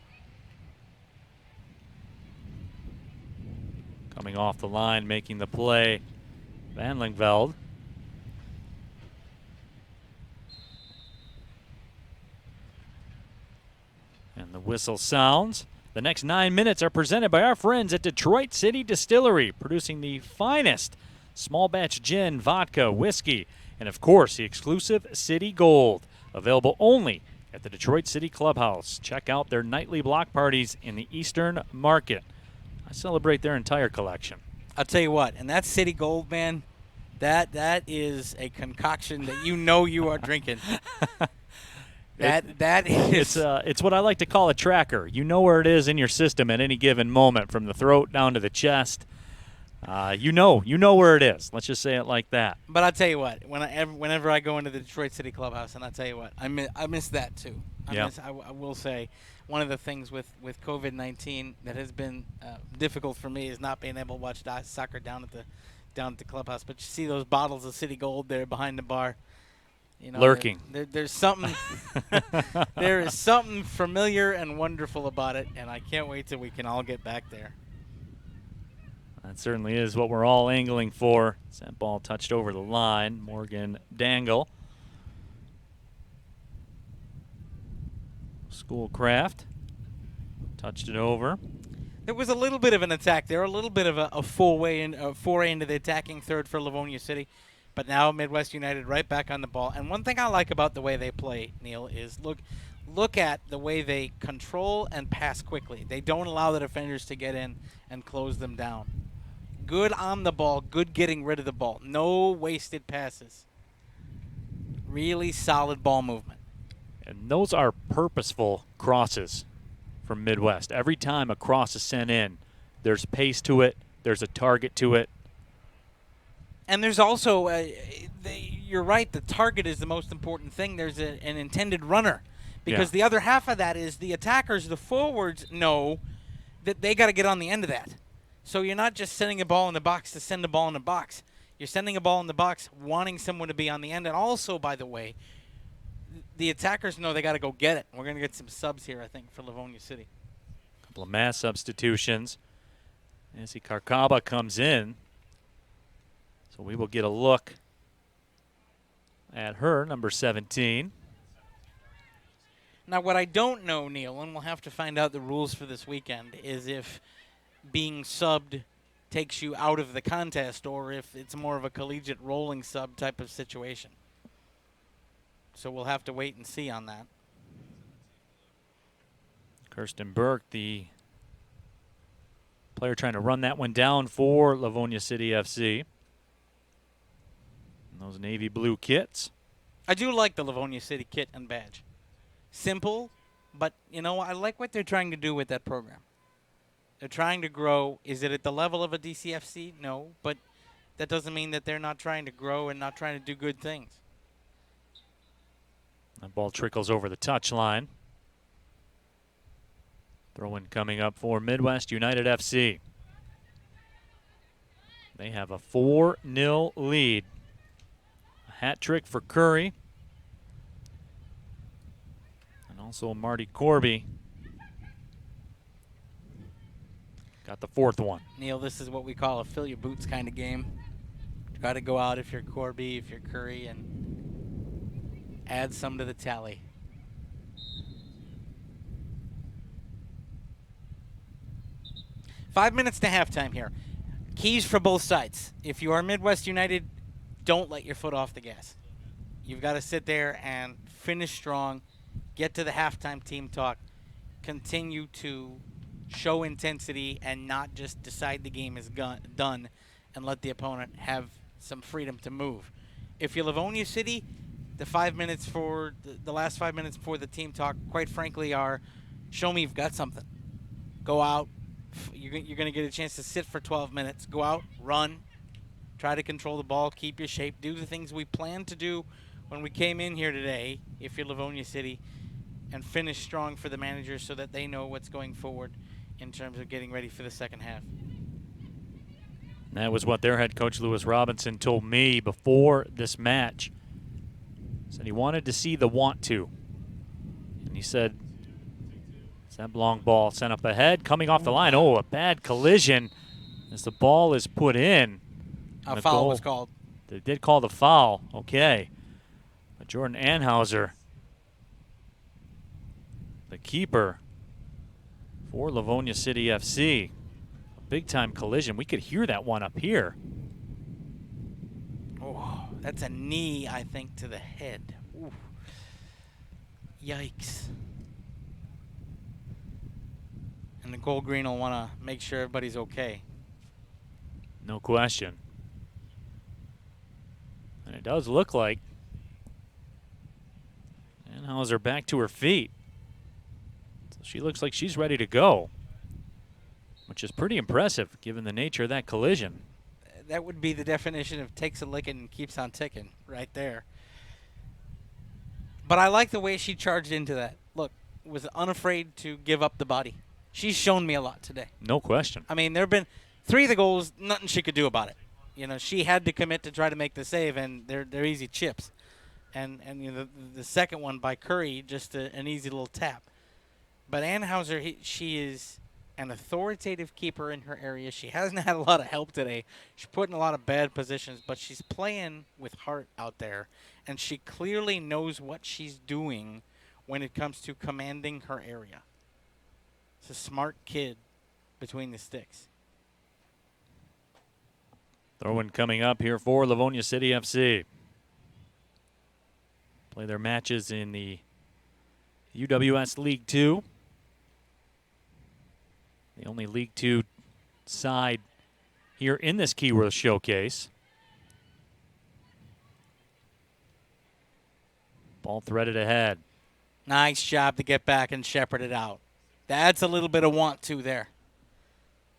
Coming off the line, making the play, Van Lingveld. And the whistle sounds. The next 9 minutes are presented by our friends at Detroit City Distillery, producing the finest small batch gin, vodka, whiskey, and of course the exclusive City Gold, available only at the Detroit City Clubhouse. Check out their nightly block parties in the Eastern Market. I celebrate their entire collection. I'll tell you what, and that City Gold, man, that is a concoction that you know you are drinking. That is. It's what I like to call a tracker. You know where it is in your system at any given moment, from the throat down to the chest. You know where it is. Let's just say it like that. But I'll tell you what, whenever I go into the Detroit City Clubhouse, and I'll tell you what, I miss that too. I will say, one of the things with COVID-19 that has been difficult for me is not being able to watch soccer down at the clubhouse. But you see those bottles of City Gold there behind the bar. You know, lurking. There's something. There is something familiar and wonderful about it, and I can't wait till we can all get back there. That certainly is what we're all angling for. That ball touched over the line. Morgan Dangle. Schoolcraft touched it over. There was a little bit of an attack there, a little bit of a foray into the attacking third for Livonia City. But now Midwest United right back on the ball. And one thing I like about the way they play, Neil, is look at the way they control and pass quickly. They don't allow the defenders to get in and close them down. Good on the ball, good getting rid of the ball. No wasted passes. Really solid ball movement. And those are purposeful crosses from Midwest. Every time a cross is sent in, there's pace to it, there's a target to it. And there's also, you're right, the target is the most important thing. There's an intended runner. Because the other half of that is the attackers, the forwards, know that they got to get on the end of that. So you're not just sending a ball in the box to send a ball in the box. You're sending a ball in the box wanting someone to be on the end. And also, by the way, the attackers know they got to go get it. We're going to get some subs here, I think, for Livonia City. A couple of mass substitutions. Nancy Carcaba comes in. So we will get a look at her, number 17. Now, what I don't know, Neil, and we'll have to find out the rules for this weekend, is if being subbed takes you out of the contest or if it's more of a collegiate rolling sub type of situation. So we'll have to wait and see on that. Kirsten Burke, the player trying to run that one down for Livonia City FC. And those navy blue kits. I do like the Livonia City kit and badge. Simple, but, you know, I like what they're trying to do with that program. They're trying to grow. Is it at the level of a DCFC? No, but that doesn't mean that they're not trying to grow and not trying to do good things. That ball trickles over the touchline. Throw-in coming up for Midwest United FC. They have a 4-0 lead. A hat trick for Curry. And also Marty Corby got the fourth one. Neil, this is what we call a fill your boots kind of game. Got to go out if you're Corby, if you're Curry, and add some to the tally. Five minutes to halftime here. Keys for both sides. If you are Midwest United, don't let your foot off the gas. You've got to sit there and finish strong, get to the halftime team talk, continue to show intensity and not just decide the game is done and let the opponent have some freedom to move. If you're Livonia City, the last 5 minutes before the team talk, quite frankly, are show me you've got something. Go out. You're going to get a chance to sit for 12 minutes. Go out, run, try to control the ball, keep your shape, do the things we planned to do when we came in here today, if you're Livonia City, and finish strong for the managers so that they know what's going forward in terms of getting ready for the second half. That was what their head coach, Lewis Robinson, told me before this match. Said he wanted to see the want to. And he said, it's that long ball sent up ahead, coming off the line. Oh, a bad collision as the ball is put in. A foul was called. They did call the foul. Okay. But Jordan Anhauser, the keeper for Livonia City FC. A big-time collision. We could hear that one up here. Oh, that's a knee, I think, to the head. Ooh. Yikes. And the Gold Green will want to make sure everybody's okay. No question. And it does look like Anhauser back to her feet. So she looks like she's ready to go, which is pretty impressive given the nature of that collision. That would be the definition of takes a licking and keeps on ticking right there. But I like the way she charged into that. Look, was unafraid to give up the body. She's shown me a lot today. No question. I mean, there have been 3 of the goals, nothing she could do about it. You know, she had to commit to try to make the save, and they're easy chips. And you know, the second one by Curry, just an easy little tap. But Anhauser, she is an authoritative keeper in her area. She hasn't had a lot of help today. She's put in a lot of bad positions, but she's playing with heart out there, and she clearly knows what she's doing when it comes to commanding her area. It's a smart kid between the sticks. Throw-in coming up here for Livonia City FC. Play their matches in the UWS League 2. The only League 2 side here in this Keyworth Showcase. Ball threaded ahead. Nice job to get back and shepherd it out. That's a little bit of want to there.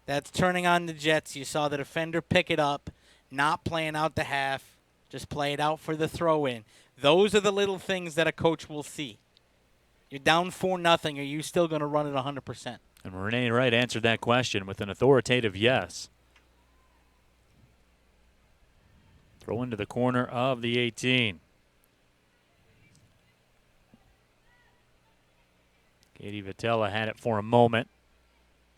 That's turning on the Jets. You saw the defender pick it up, not playing out the half, just play it out for the throw-in. Those are the little things that a coach will see. You're down 4-0. Are you still going to run it 100%? And Renee Wright answered that question with an authoritative yes. Throw into the corner of the 18. Katie Vitella had it for a moment.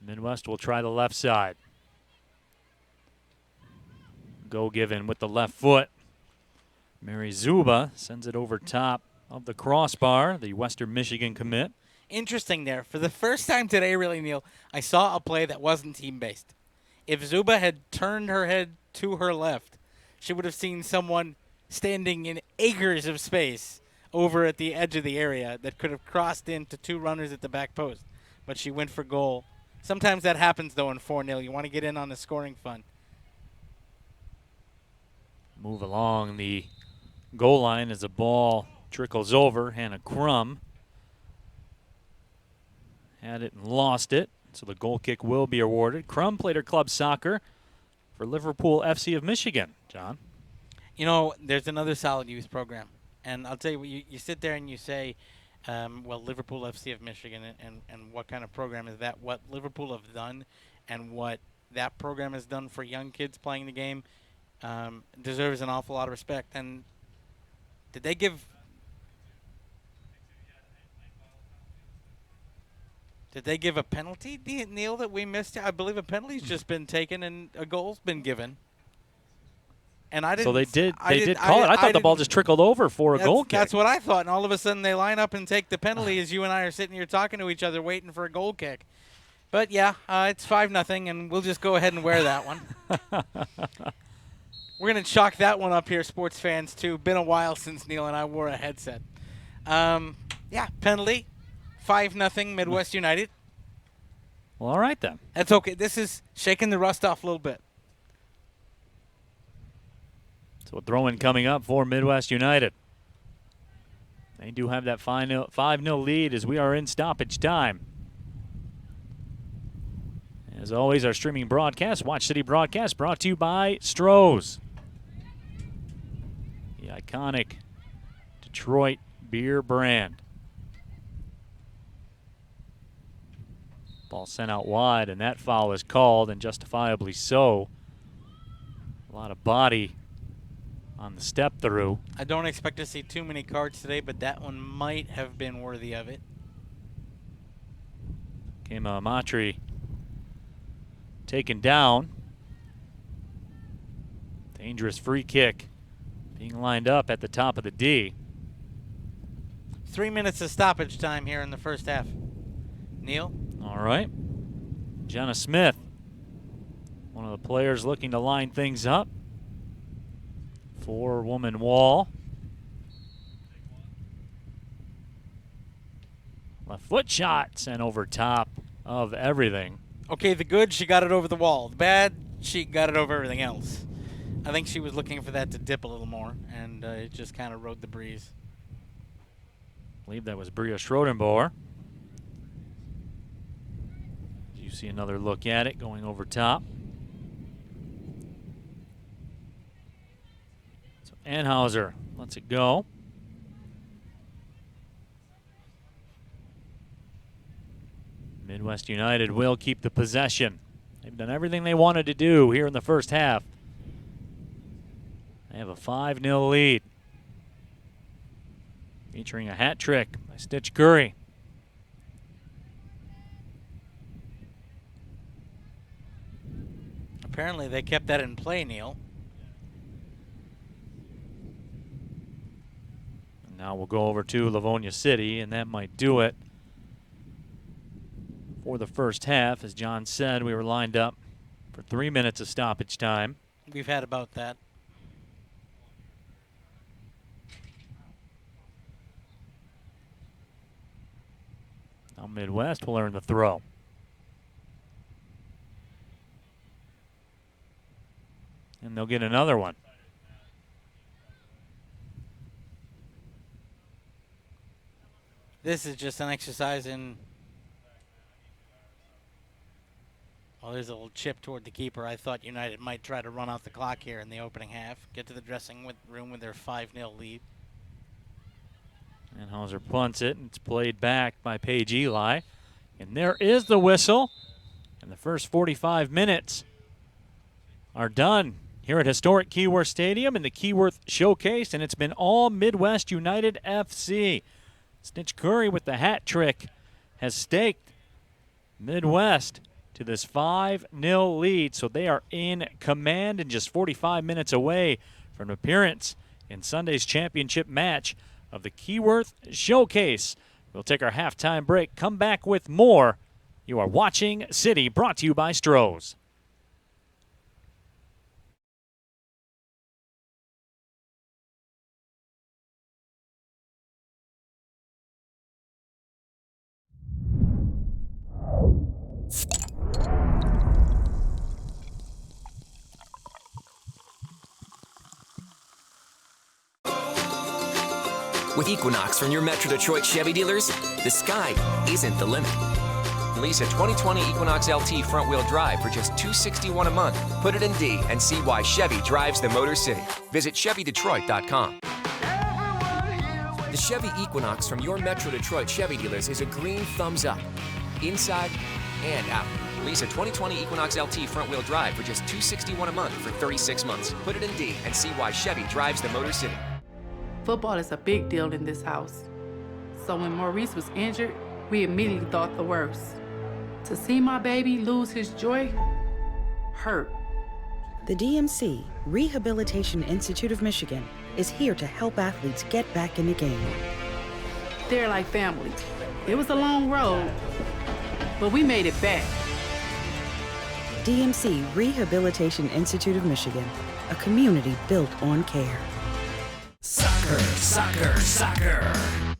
Midwest will try the left side. Go given with the left foot. Mary Zuba sends it over top of the crossbar, the Western Michigan commit. Interesting there. For the first time today, really, Neil, I saw a play that wasn't team-based. If Zuba had turned her head to her left, she would have seen someone standing in acres of space over at the edge of the area that could have crossed into 2 runners at the back post. But she went for goal. Sometimes that happens, though, in 4-0. You want to get in on the scoring fun. Move along the goal line as the ball trickles over. Hannah Crum had it and lost it, so the goal kick will be awarded. Crum played her club soccer for Liverpool FC of Michigan. John? You know, there's another solid youth program. And I'll tell you, you sit there and you say, well, Liverpool FC of Michigan, and what kind of program is that? What Liverpool have done and what that program has done for young kids playing the game deserves an awful lot of respect. And did they give a penalty, Neil, that we missed? I believe a penalty's just been taken and a goal's been given. And I didn't. So they did call it. I thought the ball just trickled over for a goal kick. That's what I thought. And all of a sudden they line up and take the penalty as you and I are sitting here talking to each other waiting for a goal kick. But, yeah, it's 5-0, and we'll just go ahead and wear that one. We're going to chalk that one up here, sports fans, too. Been a while since Neil and I wore a headset. Yeah, penalty. 5-0 Midwest United. Well, all right, then. That's okay. This is shaking the rust off a little bit. So a throw-in coming up for Midwest United. They do have that 5-0 lead as we are in stoppage time. As always, our streaming broadcast, Watch City Broadcast, brought to you by Stroh's, the iconic Detroit beer brand. Ball sent out wide, and that foul is called, and justifiably so. A lot of body on the step through. I don't expect to see too many cards today, but that one might have been worthy of it. Kema Amatri taken down. Dangerous free kick being lined up at the top of the D. 3 minutes of stoppage time here in the first half. Neil? All right. Jenna Smith, one of the players looking to line things up. 4-woman wall. Left foot shot sent over top of everything. Okay, the good, she got it over the wall. The bad, she got it over everything else. I think she was looking for that to dip a little more, and it just kind of rode the breeze. I believe that was Bria Schrodenboer. You see another look at it going over top. So Anhauser lets it go. Midwest United will keep the possession. They've done everything they wanted to do here in the first half. They have a 5-0 lead. Featuring a hat trick by Stitch Curry. Apparently they kept that in play, Neil. And now we'll go over to Livonia City, and that might do it for the first half. As John said, we were lined up for 3 minutes of stoppage time. We've had about that. Now Midwest will earn the throw. And they'll get another one. This is just an exercise in... Well, there's a little chip toward the keeper. I thought United might try to run out the clock here in the opening half, get to the dressing room with their 5-0 lead. And Hauser punts it, and it's played back by Paige Eli. And there is the whistle. And the first 45 minutes are done here at historic Keyworth Stadium in the Keyworth Showcase, and it's been all Midwest United FC. Stitch Curry with the hat trick has staked Midwest to this 5-0 lead, so they are in command and just 45 minutes away from an appearance in Sunday's championship match of the Keyworth Showcase. We'll take our halftime break, come back with more. You are watching City, brought to you by Stroh's. With Equinox from your Metro Detroit Chevy dealers, the sky isn't the limit. Lease a 2020 Equinox LT front-wheel drive for just $261 a month. Put it in D and see why Chevy drives the Motor City. Visit ChevyDetroit.com. The Chevy Equinox from your Metro Detroit Chevy dealers is a green thumbs up, inside and out. Lease a 2020 Equinox LT front-wheel drive for just $261 a month for 36 months. Put it in D and see why Chevy drives the Motor City. Football is a big deal in this house. So when Maurice was injured, we immediately thought the worst. To see my baby lose his joy hurt. The DMC, Rehabilitation Institute of Michigan, is here to help athletes get back in the game. They're like family. It was a long road, but we made it back. DMC, Rehabilitation Institute of Michigan, a community built on care. Soccer, soccer, soccer.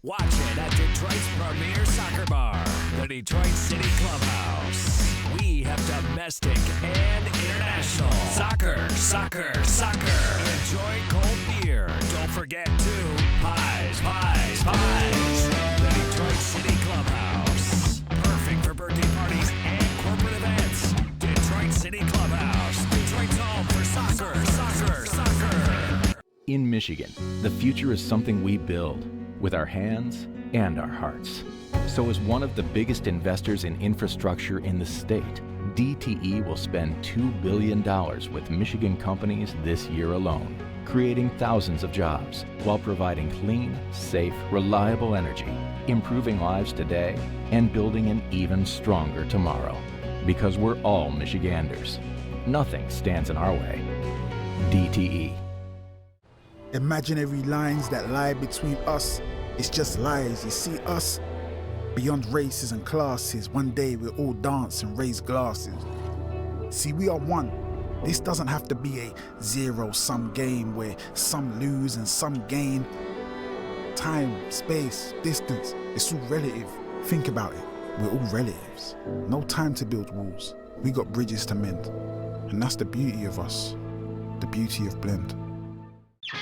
Watch it at Detroit's premier soccer bar, the Detroit City Clubhouse. We have domestic and international. Soccer, soccer, soccer. Enjoy cold beer. Don't forget to pies, pies, pies. The Detroit City Clubhouse. Perfect for birthday parties and corporate events. Detroit City Clubhouse. Detroit's home for soccer, soccer, soccer. In Michigan, the future is something we build with our hands and our hearts. So as one of the biggest investors in infrastructure in the state, DTE will spend $2 billion with Michigan companies this year alone, creating thousands of jobs while providing clean, safe, reliable energy, improving lives today, and building an even stronger tomorrow. Because we're all Michiganders. Nothing stands in our way. DTE. Imaginary lines that lie between us, it's just lies. You see us, beyond races and classes, one day we'll all dance and raise glasses. See, we are one. This doesn't have to be a zero-sum game where some lose and some gain. Time, space, distance, it's all relative. Think about it, we're all relatives. No time to build walls, we got bridges to mend. And that's the beauty of us, the beauty of blend.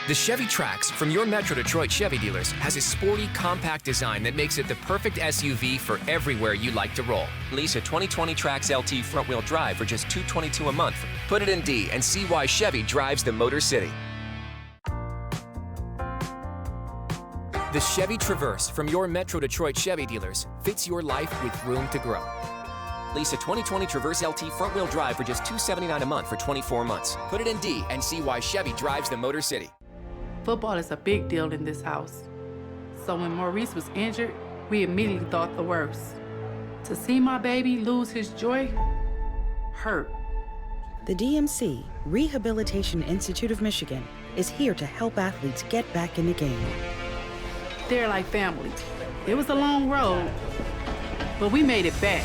The Chevy Trax from your Metro Detroit Chevy dealers has a sporty, compact design that makes it the perfect SUV for everywhere you like to roll. Lease a 2020 Trax LT front-wheel drive for just $222 a month. Put it in D and see why Chevy drives the Motor City. The Chevy Traverse from your Metro Detroit Chevy dealers fits your life with room to grow. Lease a 2020 Traverse LT front-wheel drive for just $279 a month for 24 months. Put it in D and see why Chevy drives the Motor City. Football is a big deal in this house. So when Maurice was injured, we immediately thought the worst. To see my baby lose his joy hurt. The DMC, Rehabilitation Institute of Michigan, is here to help athletes get back in the game. They're like family. It was a long road, but we made it back.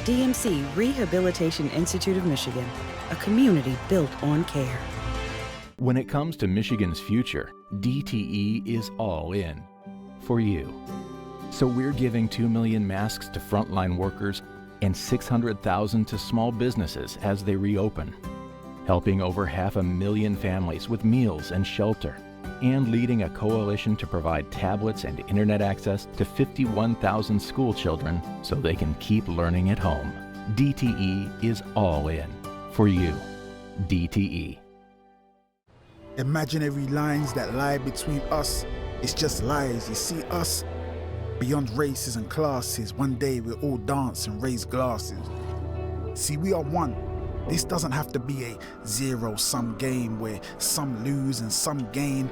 DMC, Rehabilitation Institute of Michigan, a community built on care. When it comes to Michigan's future, DTE is all in for you. So we're giving 2 million masks to frontline workers and 600,000 to small businesses as they reopen, helping over 500,000 families with meals and shelter, and leading a coalition to provide tablets and internet access to 51,000 school children so they can keep learning at home. DTE is all in for you. DTE. Imaginary lines that lie between us, it's just lies. You see us beyond races and classes. One day we'll all dance and raise glasses. See, we are one. This doesn't have to be a zero-sum game where some lose and some gain.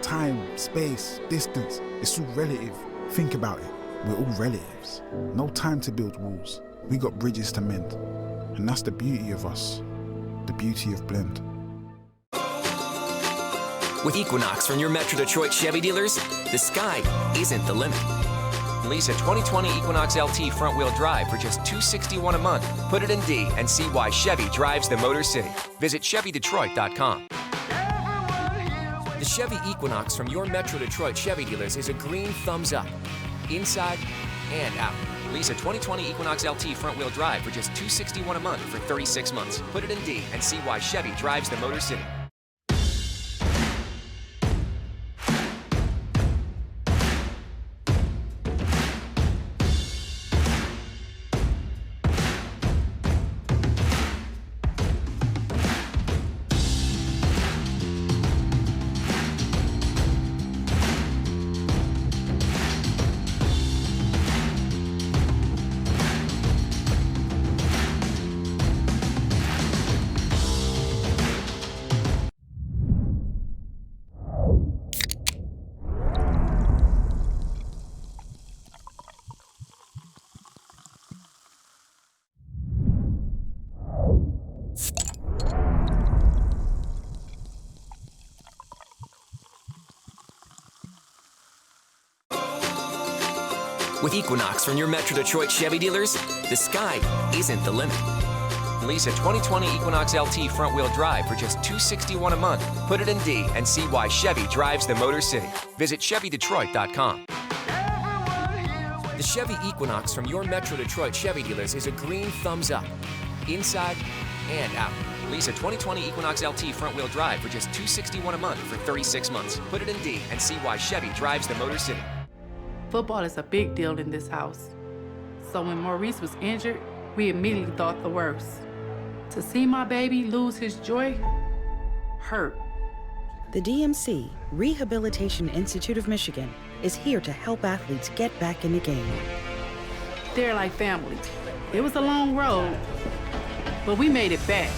Time, space, distance, it's all relative. Think about it, we're all relatives. No time to build walls, we got bridges to mend. And that's the beauty of us, the beauty of blend. With Equinox from your Metro Detroit Chevy dealers, the sky isn't the limit. Lease a 2020 Equinox LT front-wheel drive for just $261 a month. Put it in D and see why Chevy drives the Motor City. Visit ChevyDetroit.com. The Chevy Equinox from your Metro Detroit Chevy dealers is a green thumbs up, inside and out. Lease a 2020 Equinox LT front-wheel drive for just $261 a month for 36 months. Put it in D and see why Chevy drives the Motor City. With Equinox from your Metro Detroit Chevy dealers, the sky isn't the limit. Lease a 2020 Equinox LT front-wheel drive for just $261 a month. Put it in D and see why Chevy drives the Motor City. Visit ChevyDetroit.com. The Chevy Equinox from your Metro Detroit Chevy dealers is a green thumbs up, inside and out. Lease a 2020 Equinox LT front-wheel drive for just $261 a month for 36 months. Put it in D and see why Chevy drives the Motor City. Football is a big deal in this house. So when Maurice was injured, we immediately thought the worst. To see my baby lose his joy hurt. The DMC, Rehabilitation Institute of Michigan, is here to help athletes get back in the game. They're like family. It was a long road, but we made it back.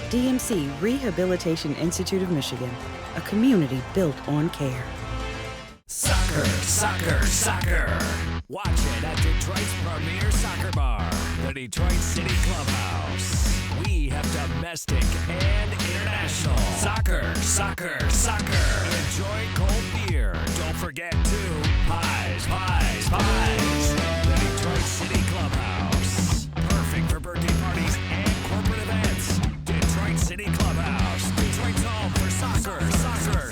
DMC, Rehabilitation Institute of Michigan, a community built on care. Soccer, soccer, soccer. Watch it at Detroit's premier soccer bar, the Detroit City Clubhouse. We have domestic and international. Soccer, soccer, soccer. Enjoy cold beer. Don't forget to pies, pies, pies. The Detroit City Clubhouse. Perfect for birthday parties and corporate events. Detroit City Clubhouse. Detroit's home for soccer, soccer, soccer.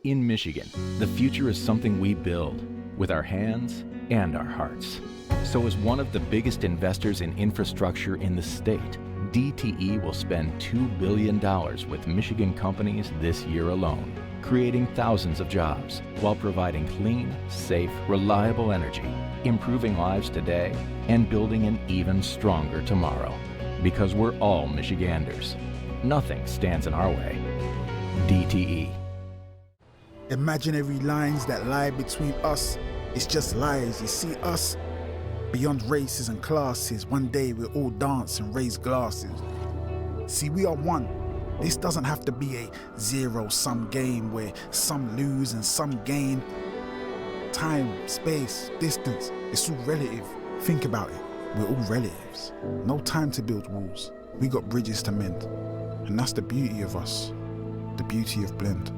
In Michigan, the future is something we build with our hands and our hearts. So as one of the biggest investors in infrastructure in the state, DTE will spend $2 billion with Michigan companies this year alone, creating thousands of jobs while providing clean, safe, reliable energy, improving lives today, and building an even stronger tomorrow. Because we're all Michiganders. Nothing stands in our way. DTE. Imaginary lines that lie between us, it's just lies. You see us? Beyond races and classes, one day we'll all dance and raise glasses. See, we are one. This doesn't have to be a zero-sum game where some lose and some gain. Time, space, distance, it's all relative. Think about it, we're all relatives. No time to build walls, we got bridges to mend. And that's the beauty of us, the beauty of blend.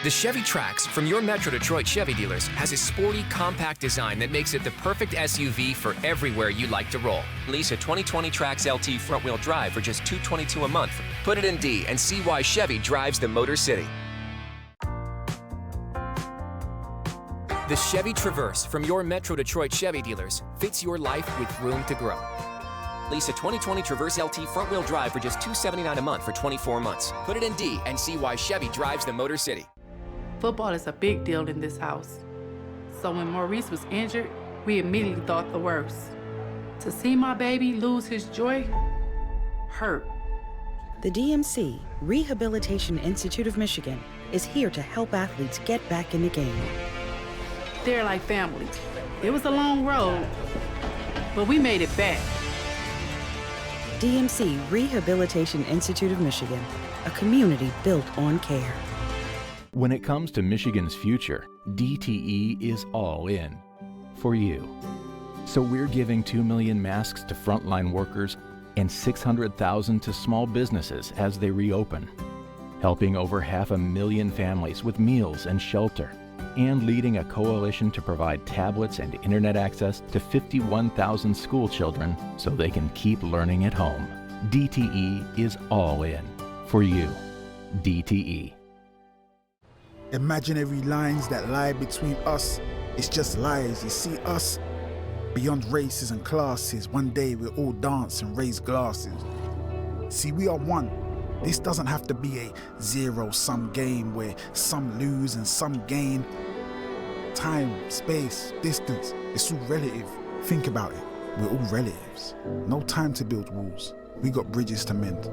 The Chevy Trax from your Metro Detroit Chevy dealers has a sporty, compact design that makes it the perfect SUV for everywhere you like to roll. Lease a 2020 Trax LT front-wheel drive for just $222 a month. Put it in D and see why Chevy drives the Motor City. The Chevy Traverse from your Metro Detroit Chevy dealers fits your life with room to grow. Lease a 2020 Traverse LT front-wheel drive for just $279 a month for 24 months. Put it in D and see why Chevy drives the Motor City. Football is a big deal in this house. So when Maurice was injured, we immediately thought the worst. To see my baby lose his joy hurt. The DMC, Rehabilitation Institute of Michigan, is here to help athletes get back in the game. They're like family. It was a long road, but we made it back. DMC, Rehabilitation Institute of Michigan, a community built on care. When it comes to Michigan's future, DTE is all in for you. So we're giving 2 million masks to frontline workers and 600,000 to small businesses as they reopen, helping over 500,000 families with meals and shelter, and leading a coalition to provide tablets and internet access to 51,000 school children so they can keep learning at home. DTE is all in for you. DTE. Imaginary lines that lie between us, it's just lies. You see us? Beyond races and classes, one day we'll all dance and raise glasses. See, we are one. This doesn't have to be a zero-sum game where some lose and some gain. Time, space, distance, it's all relative. Think about it, we're all relatives. No time to build walls, we got bridges to mend.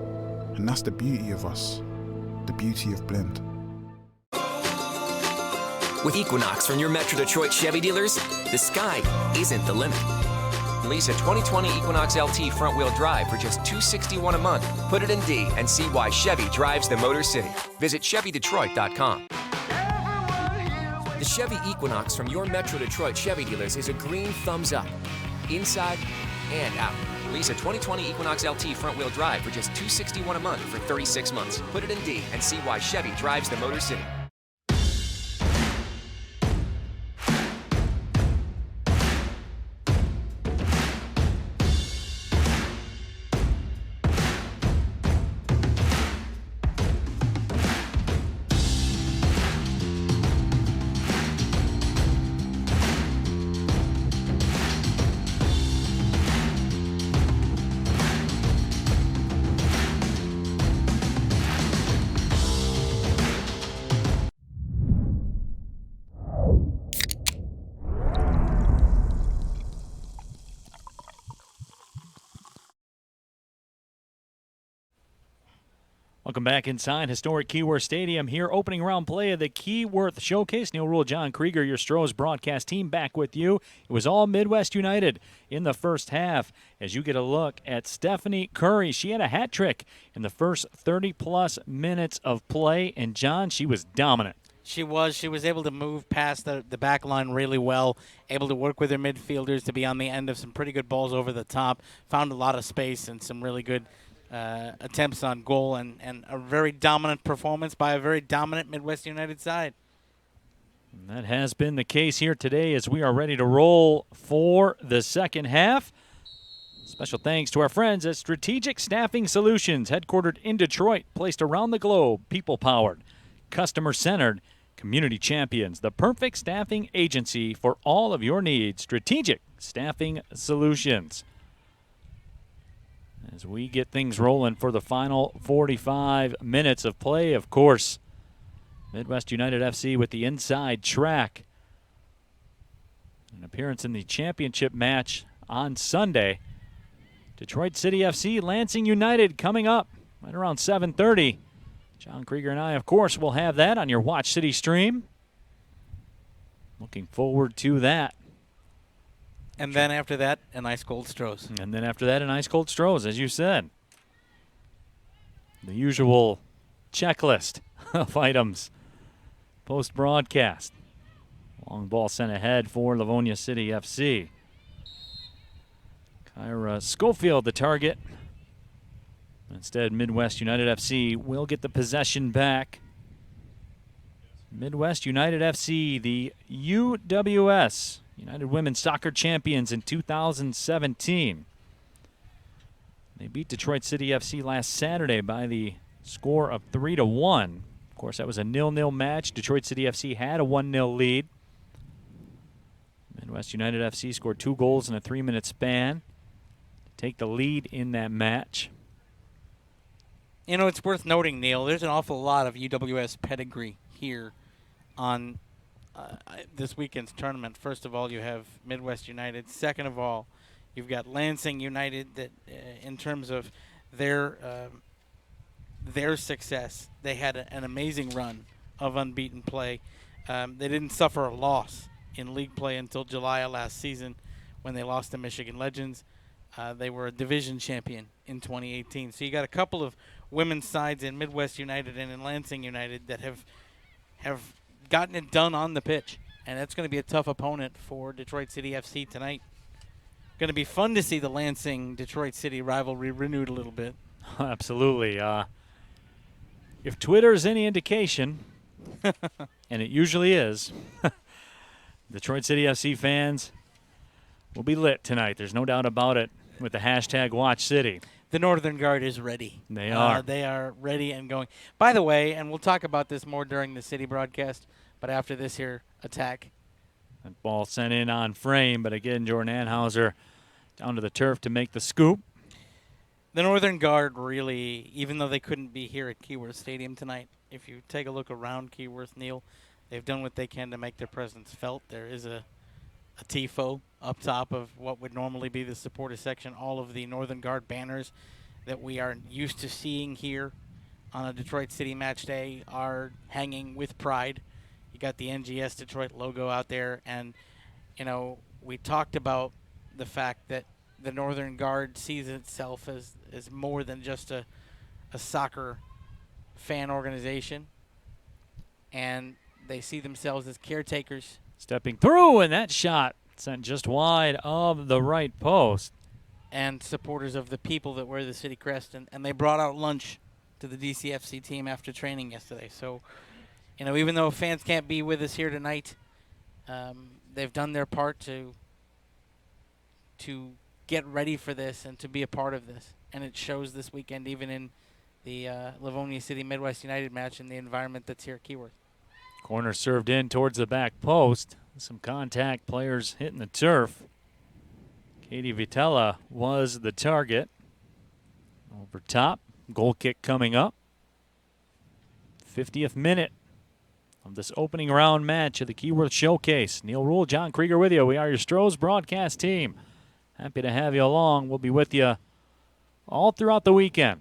And that's the beauty of us, the beauty of blend. With Equinox from your Metro Detroit Chevy dealers, the sky isn't the limit. Lease a 2020 Equinox LT front-wheel drive for just $261 a month. Put it in D and see why Chevy drives the Motor City. Visit ChevyDetroit.com. The Chevy Equinox from your Metro Detroit Chevy dealers is a green thumbs up, inside and out. Lease a 2020 Equinox LT front-wheel drive for just $261 a month for 36 months. Put it in D and see why Chevy drives the Motor City. Welcome back inside historic Keyworth Stadium here, opening round play of the Keyworth Showcase. Neil Rule, John Krieger, your Stroh's broadcast team back with you. It was all Midwest United in the first half as you get a look at Stephanie Curry. She had a hat trick in the first 30-plus minutes of play, and John, she was dominant. She was able to move past the back line really well, able to work with her midfielders to be on the end of some pretty good balls over the top, found a lot of space and some really good attempts on goal, and a very dominant performance by a very dominant Midwest United side. And that has been the case here today as we are ready to roll for the second half. Special thanks to our friends at Strategic Staffing Solutions, headquartered in Detroit, placed around the globe, people-powered, customer-centered, community champions, the perfect staffing agency for all of your needs. Strategic Staffing Solutions. as we get things rolling for the final 45 minutes of play. Of course, Midwest United FC with the inside track. An appearance in the championship match on Sunday. Detroit City FC, Lansing United coming up right around 7:30. John Krieger and I, of course, will have that on your Watch City stream. Looking forward to that. And then after that, an ice cold Strohs. And then after that, an ice cold Strohs, as you said. The usual checklist of items post-broadcast. Long ball sent ahead for Livonia City FC. Kyra Schofield, the target. Instead, Midwest United FC will get the possession back. Midwest United FC, the UWS, United Women's Soccer Champions in 2017. They beat Detroit City FC last Saturday by the score of 3-1. Of course, that was a 0-0 match. Detroit City FC had a 1-0 lead. Midwest United FC scored 2 goals in a 3-minute span to take the lead in that match. You know, it's worth noting, Neil, there's an awful lot of UWS pedigree here on this weekend's tournament. First of all, you have Midwest United. Second of all, you've got Lansing United that in terms of their success, they had an amazing run of unbeaten play. They didn't suffer a loss in league play until July of last season when they lost to Michigan Legends. They were a division champion in 2018. So you got a couple of women's sides in Midwest United and in Lansing United that have gotten it done on the pitch. And that's going to be a tough opponent for Detroit City FC tonight. Going to be fun to see the Lansing-Detroit City rivalry renewed a little bit. Absolutely. If Twitter's any indication, and it usually is, Detroit City FC fans will be lit tonight. There's no doubt about it with the hashtag #WatchCity. The Northern Guard is ready. They are. They are ready and going. By the way, and we'll talk about this more during the city broadcast, but after this here attack. That ball sent in on frame, but again, Jordan Anhauser down to the turf to make the scoop. The Northern Guard really, even though they couldn't be here at Keyworth Stadium tonight, if you take a look around Keyworth, Neil, they've done what they can to make their presence felt. There is a TIFO up top of what would normally be the supporter section. All of the Northern Guard banners that we are used to seeing here on a Detroit City match day are hanging with pride. You got the NGS Detroit logo out there, and, you know, we talked about the fact that the Northern Guard sees itself as more than just a soccer fan organization, and they see themselves as caretakers. Stepping through, and that shot sent just wide of the right post. And supporters of the people that wear the city crest, and they brought out lunch to the DCFC team after training yesterday. So, you know, even though fans can't be with us here tonight, they've done their part to get ready for this and to be a part of this. And it shows this weekend, even in the Livonia City Midwest United match, in the environment that's here at Keyworth. Corner served in towards the back post. Some contact, players hitting the turf. Katie Vitella was the target. Over top, goal kick coming up. 50th minute of this opening round match of the Keyworth Showcase. Neil Rule, John Krieger with you. We are your Strohs broadcast team. Happy to have you along. We'll be with you all throughout the weekend.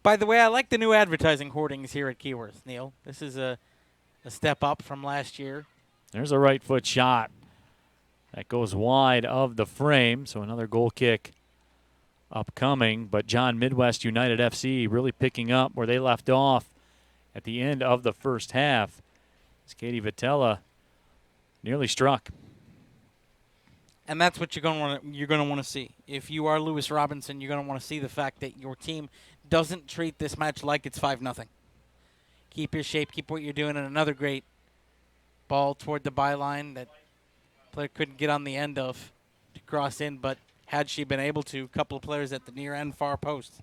By the way, I like the new advertising hoardings here at Keyworth, Neil. This is a step up from last year. There's a right foot shot. That goes wide of the frame, so another goal kick upcoming. But John, Midwest United FC really picking up where they left off at the end of the first half. As Katie Vitella nearly struck. And that's what you're going to want to see. If you are Lewis Robinson, you're going to want to see the fact that your team doesn't treat this match like it's 5-0. Keep your shape, keep what you're doing, and another great ball toward the byline that player couldn't get on the end of to cross in, but had she been able to, a couple of players at the near end far post.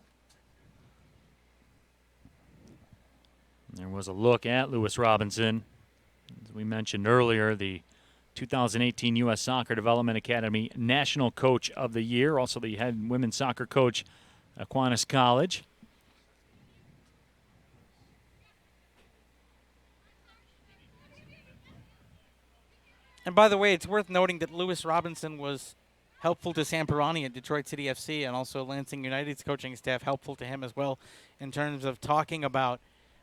There was a look at Lewis Robinson. As we mentioned earlier, the 2018 U.S. Soccer Development Academy National Coach of the Year, also the head women's soccer coach at Aquinas College. And by the way, it's worth noting that Lewis Robinson was helpful to Sam Pirani at Detroit City FC, and also Lansing United's coaching staff helpful to him as well in terms of talking about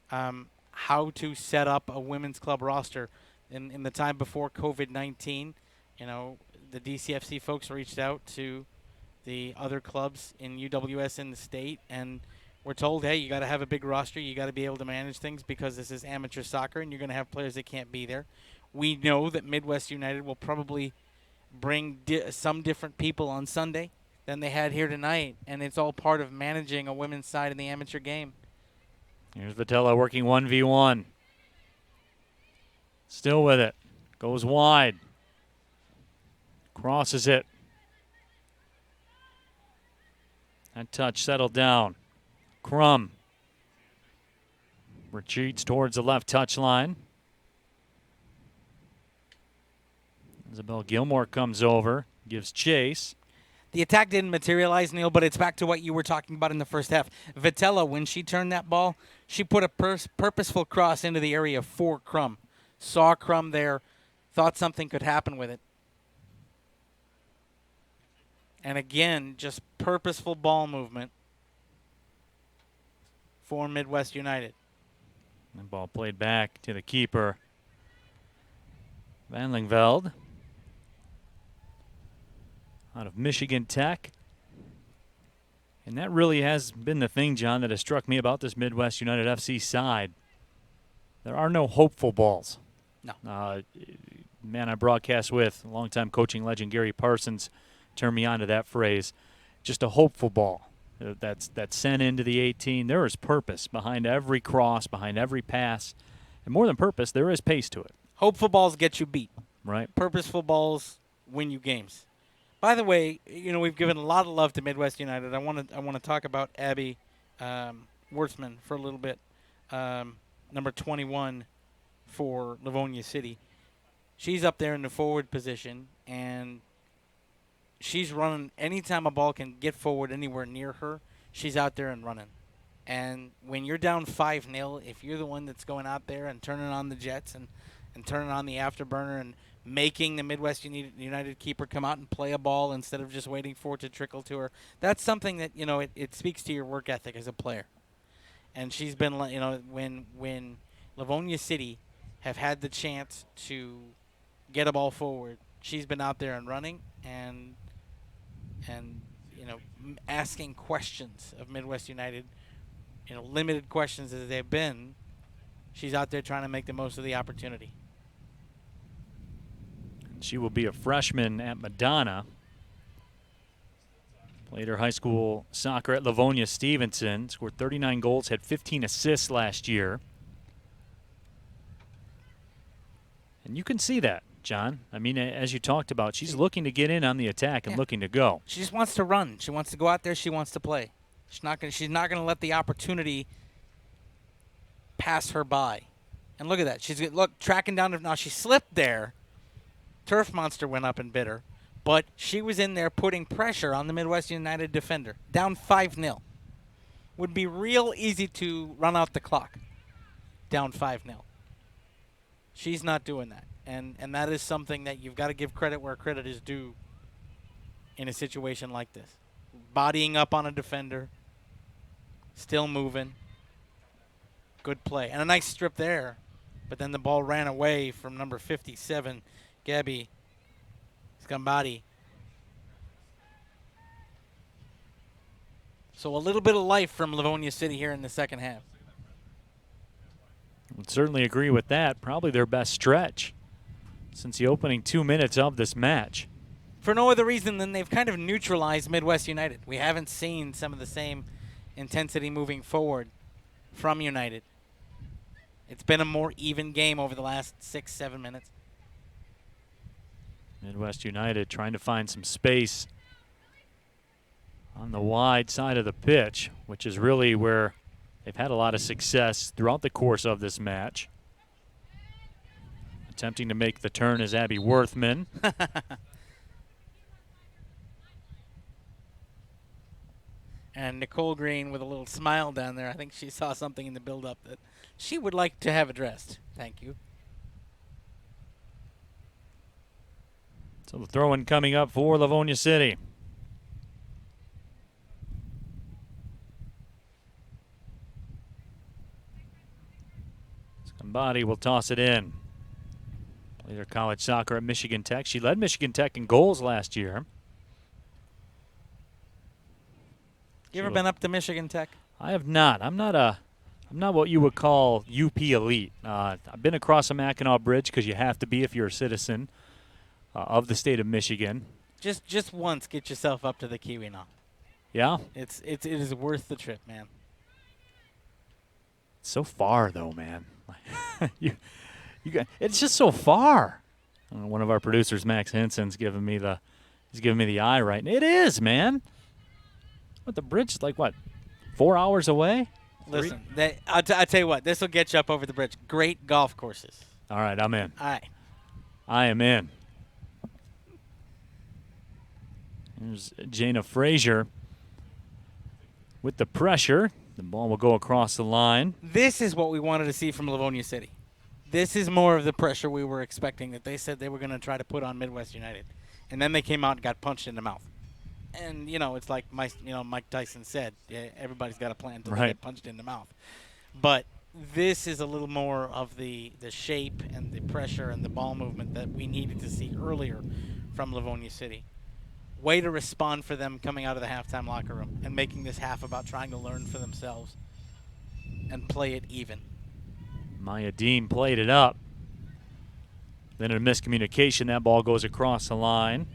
how to set up a women's club roster. In the time before COVID-19, you know, the DCFC folks reached out to the other clubs in UWS in the state, and we're told, hey, you got to have a big roster. You got to be able to manage things because this is amateur soccer, and you're going to have players that can't be there. We know that Midwest United will probably bring some different people on Sunday than they had here tonight, and it's all part of managing a women's side in the amateur game. Here's Vitella working 1v1. Still with it. Goes wide. Crosses it. That touch settled down. Crum retreats towards the left touch line. Isabel Gilmore comes over, gives chase. The attack didn't materialize, Neil, but it's back to what you were talking about in the first half. Vitella, when she turned that ball, she put a purposeful cross into the area for Crum. Saw Crum there, thought something could happen with it. And again, just purposeful ball movement for Midwest United. The ball played back to the keeper, Van Lingveld, out of Michigan Tech. And that really has been the thing, John, that has struck me about this Midwest United FC side. There are no hopeful balls. No. Man I broadcast with, longtime coaching legend Gary Parsons, turned me on to that phrase. Just a hopeful ball that's sent into the 18. There is purpose behind every cross, behind every pass. And more than purpose, there is pace to it. Hopeful balls get you beat. Right. Purposeful balls win you games. By the way, you know, we've given a lot of love to Midwest United. I want to talk about Abby Wertzman for a little bit. Number 21 for Livonia City. She's up there in the forward position, and she's running. Anytime a ball can get forward anywhere near her, she's out there and running. And when you're down 5-0, if you're the one that's going out there and turning on the jets and turning on the afterburner and making the Midwest United keeper come out and play a ball instead of just waiting for it to trickle to her, that's something that, you know, it speaks to your work ethic as a player. And she's been, you know, when Livonia City have had the chance to get a ball forward, she's been out there and running and you know, asking questions of Midwest United, you know, limited questions as they've been. She's out there trying to make the most of the opportunity. She will be a freshman at Madonna. Played her high school soccer at Livonia Stevenson. Scored 39 goals, had 15 assists last year. And you can see that, John. I mean, as you talked about, she's looking to get in on the attack and looking to go. She just wants to run. She wants to go out there. She wants to play. She's not going to let the opportunity pass her by. And look at that. She's tracking down. Now she slipped there. Turf Monster went up and bit her. But she was in there putting pressure on the Midwest United defender. Down 5-0. Would be real easy to run out the clock. Down 5-0. She's not doing that. And that is something that you've got to give credit where credit is due in a situation like this. Bodying up on a defender. Still moving. Good play. And a nice strip there. But then the ball ran away from number 57, Gabby Scambati. So a little bit of life from Livonia City here in the second half. I would certainly agree with that. Probably their best stretch since the opening 2 minutes of this match. For no other reason than they've kind of neutralized Midwest United. We haven't seen some of the same intensity moving forward from United. It's been a more even game over the last 6-7 minutes. Midwest United trying to find some space on the wide side of the pitch, which is really where they've had a lot of success throughout the course of this match. Attempting to make the turn is Abby Worthman. And Nicole Green with a little smile down there. I think she saw something in the build-up that she would like to have addressed. Thank you. So the throw-in coming up for Livonia City. Scambati will toss it in. Played her college soccer at Michigan Tech. She led Michigan Tech in goals last year. You ever been up to Michigan Tech? I have not. I'm not what you would call UP elite. I've been across the Mackinac Bridge because you have to be if you're a citizen of the state of Michigan. Just once, get yourself up to the Keweenaw. Yeah? It is worth the trip, man. It's so far, though, man. It's just so far. One of our producers, Max Henson's giving me the eye right now. It is, man. But the bridge is like, what, 4 hours away? Listen, I'll tell you what, this will get you up over the bridge. Great golf courses. All right, I'm in. All right. I am in. There's Jana Frazier with the pressure. The ball will go across the line. This is what we wanted to see from Livonia City. This is more of the pressure we were expecting that they said they were going to try to put on Midwest United. And then they came out and got punched in the mouth. And, it's like Mike Tyson said, everybody's got a plan to get punched in the mouth. But this is a little more of the shape and the pressure and the ball movement that we needed to see earlier from Livonia City. Way to respond for them coming out of the halftime locker room and making this half about trying to learn for themselves and play it even. Maya Dean played it up. Then a miscommunication, that ball goes across the line.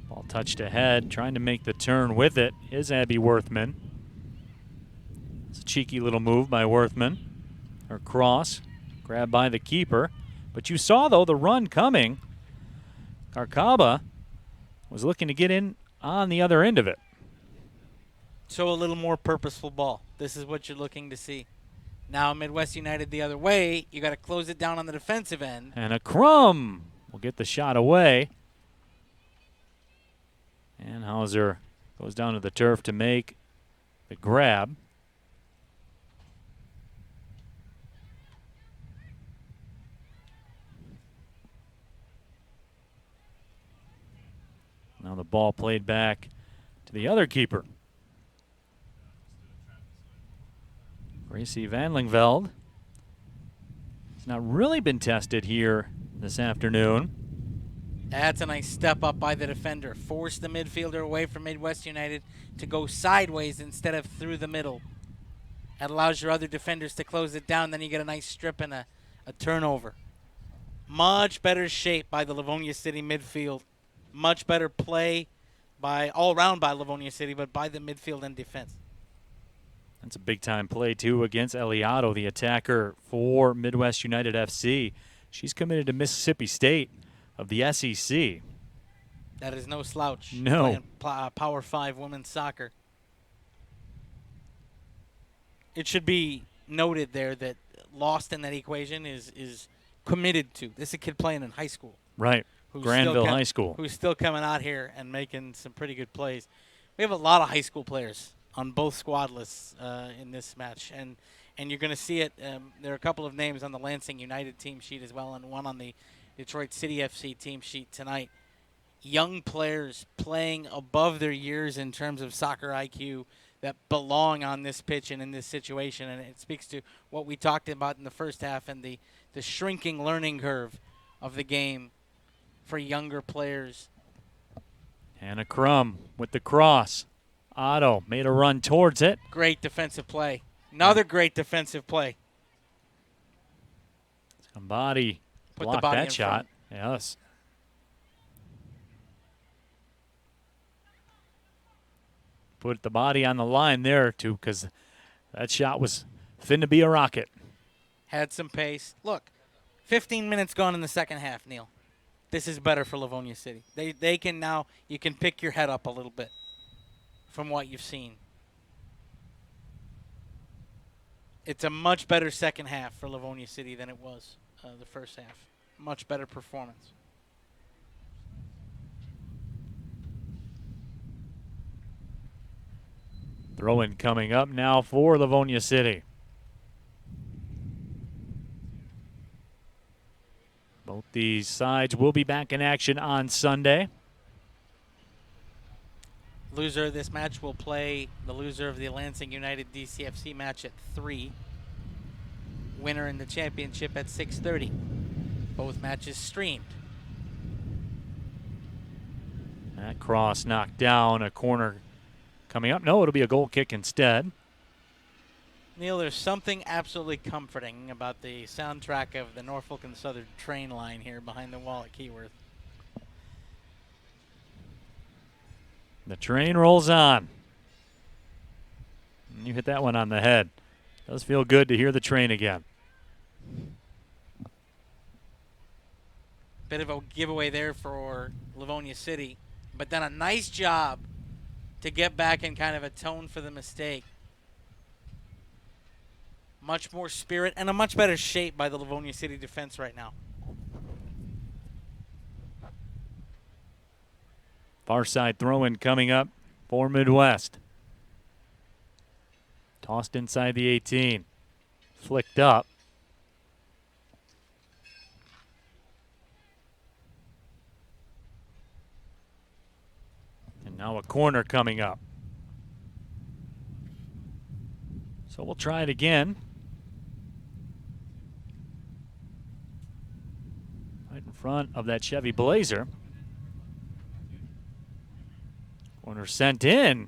Ball touched ahead, trying to make the turn with it is Abby Worthman. It's a cheeky little move by Worthman. Her cross, grabbed by the keeper. But you saw, though, the run coming. Carcaba was looking to get in on the other end of it. So a little more purposeful ball. This is what you're looking to see. Now Midwest United the other way. You got to close it down on the defensive end. And a Crumb will get the shot away. And Hauser goes down to the turf to make the grab. Now the ball played back to the other keeper. Gracie Van Lingveld. It's not really been tested here this afternoon. That's a nice step up by the defender. Force the midfielder away from Midwest United to go sideways instead of through the middle. That allows your other defenders to close it down. Then you get a nice strip and a turnover. Much better shape by the Livonia City midfield. Much better play all around by Livonia City, but by the midfield and defense. That's a big-time play, too, against Eliado, the attacker for Midwest United FC. She's committed to Mississippi State of the SEC. That is no slouch. No. Playing Power 5 women's soccer. It should be noted there that lost in that equation is committed to. This is a kid playing in high school. Right. Granville High School. Who's still coming out here and making some pretty good plays. We have a lot of high school players on both squad lists in this match. And you're going to see it. There are a couple of names on the Lansing United team sheet as well, and one on the Detroit City FC team sheet tonight. Young players playing above their years in terms of soccer IQ that belong on this pitch and in this situation. And it speaks to what we talked about in the first half and the shrinking learning curve of the game for younger players. Hannah Crum with the cross. Otto made a run towards it. Great defensive play. Another great defensive play. Somebody blocked that shot. Yes. Put the body on the line there, too, because that shot was finna be a rocket. Had some pace. Look, 15 minutes gone in the second half, Neil. This is better for Livonia City. They can now, you can pick your head up a little bit from what you've seen. it's a much better second half for Livonia City than it was the first half. Much better performance. Throw-in coming up now for Livonia City. Both these sides will be back in action on Sunday. Loser of this match will play the loser of the Lansing United DCFC match at 3. Winner in the championship at 6:30. Both matches streamed. That cross knocked down, a corner coming up. No, it'll be a goal kick instead. Neil, there's something absolutely comforting about the soundtrack of the Norfolk and Southern train line here behind the wall at Keyworth. The train rolls on. You hit that one on the head. Does feel good to hear the train again. Bit of a giveaway there for Livonia City, but done a nice job to get back and kind of atone for the mistake. Much more spirit and a much better shape by the Livonia City defense right now. Far side throw-in coming up for Midwest. Tossed inside the 18. Flicked up. And now a corner coming up. So we'll try it again. Right in front of that Chevy Blazer. Corner sent in.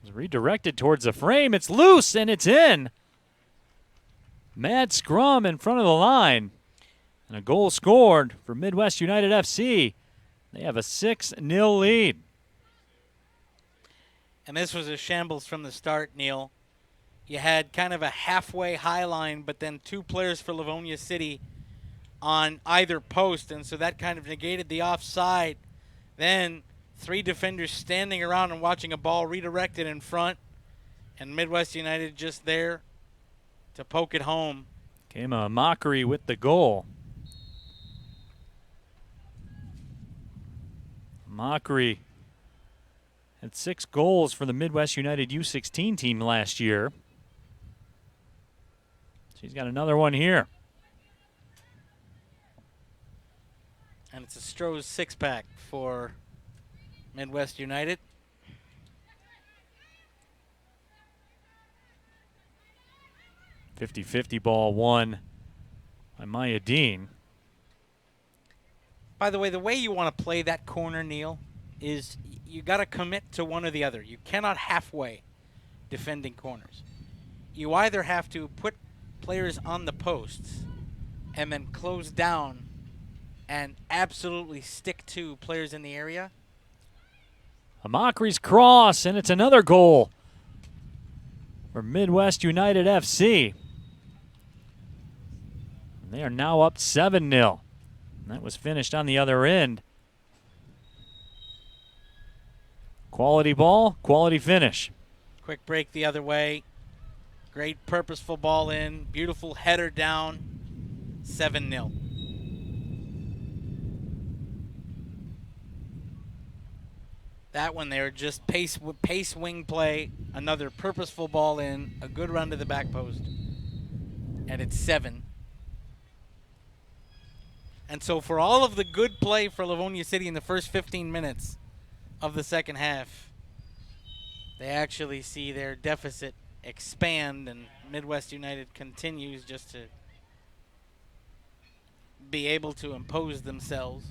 It's redirected towards the frame. It's loose and it's in. Mad scrum in front of the line. And a goal scored for Midwest United FC. They have a 6-0 lead. And this was a shambles from the start, Neil. You had kind of a halfway high line, but then 2 players for Livonia City on either post, and so that kind of negated the offside. Then 3 defenders standing around and watching a ball redirected in front, and Midwest United just there to poke it home. Came a Mockery with the goal. Mockery had 6 goals for the Midwest United U16 team last year. She's got another one here. And it's a Stroh's 6-pack for Midwest United. .50 ball won by Maya Dean. By the way you want to play that corner, Neil, is you got to commit to one or the other. You cannot halfway defending corners. You either have to put players on the posts and then close down and absolutely stick to players in the area. A Mockery's cross, and it's another goal for Midwest United FC. And they are now up 7-0. That was finished on the other end. Quality ball, quality finish. Quick break the other way. Great purposeful ball in. Beautiful header down. 7-0. That one there, just pace wing play. Another purposeful ball in. A good run to the back post. And it's 7. And so for all of the good play for Livonia City in the first 15 minutes of the second half, they actually see their deficit expand, and Midwest United continues just to be able to impose themselves.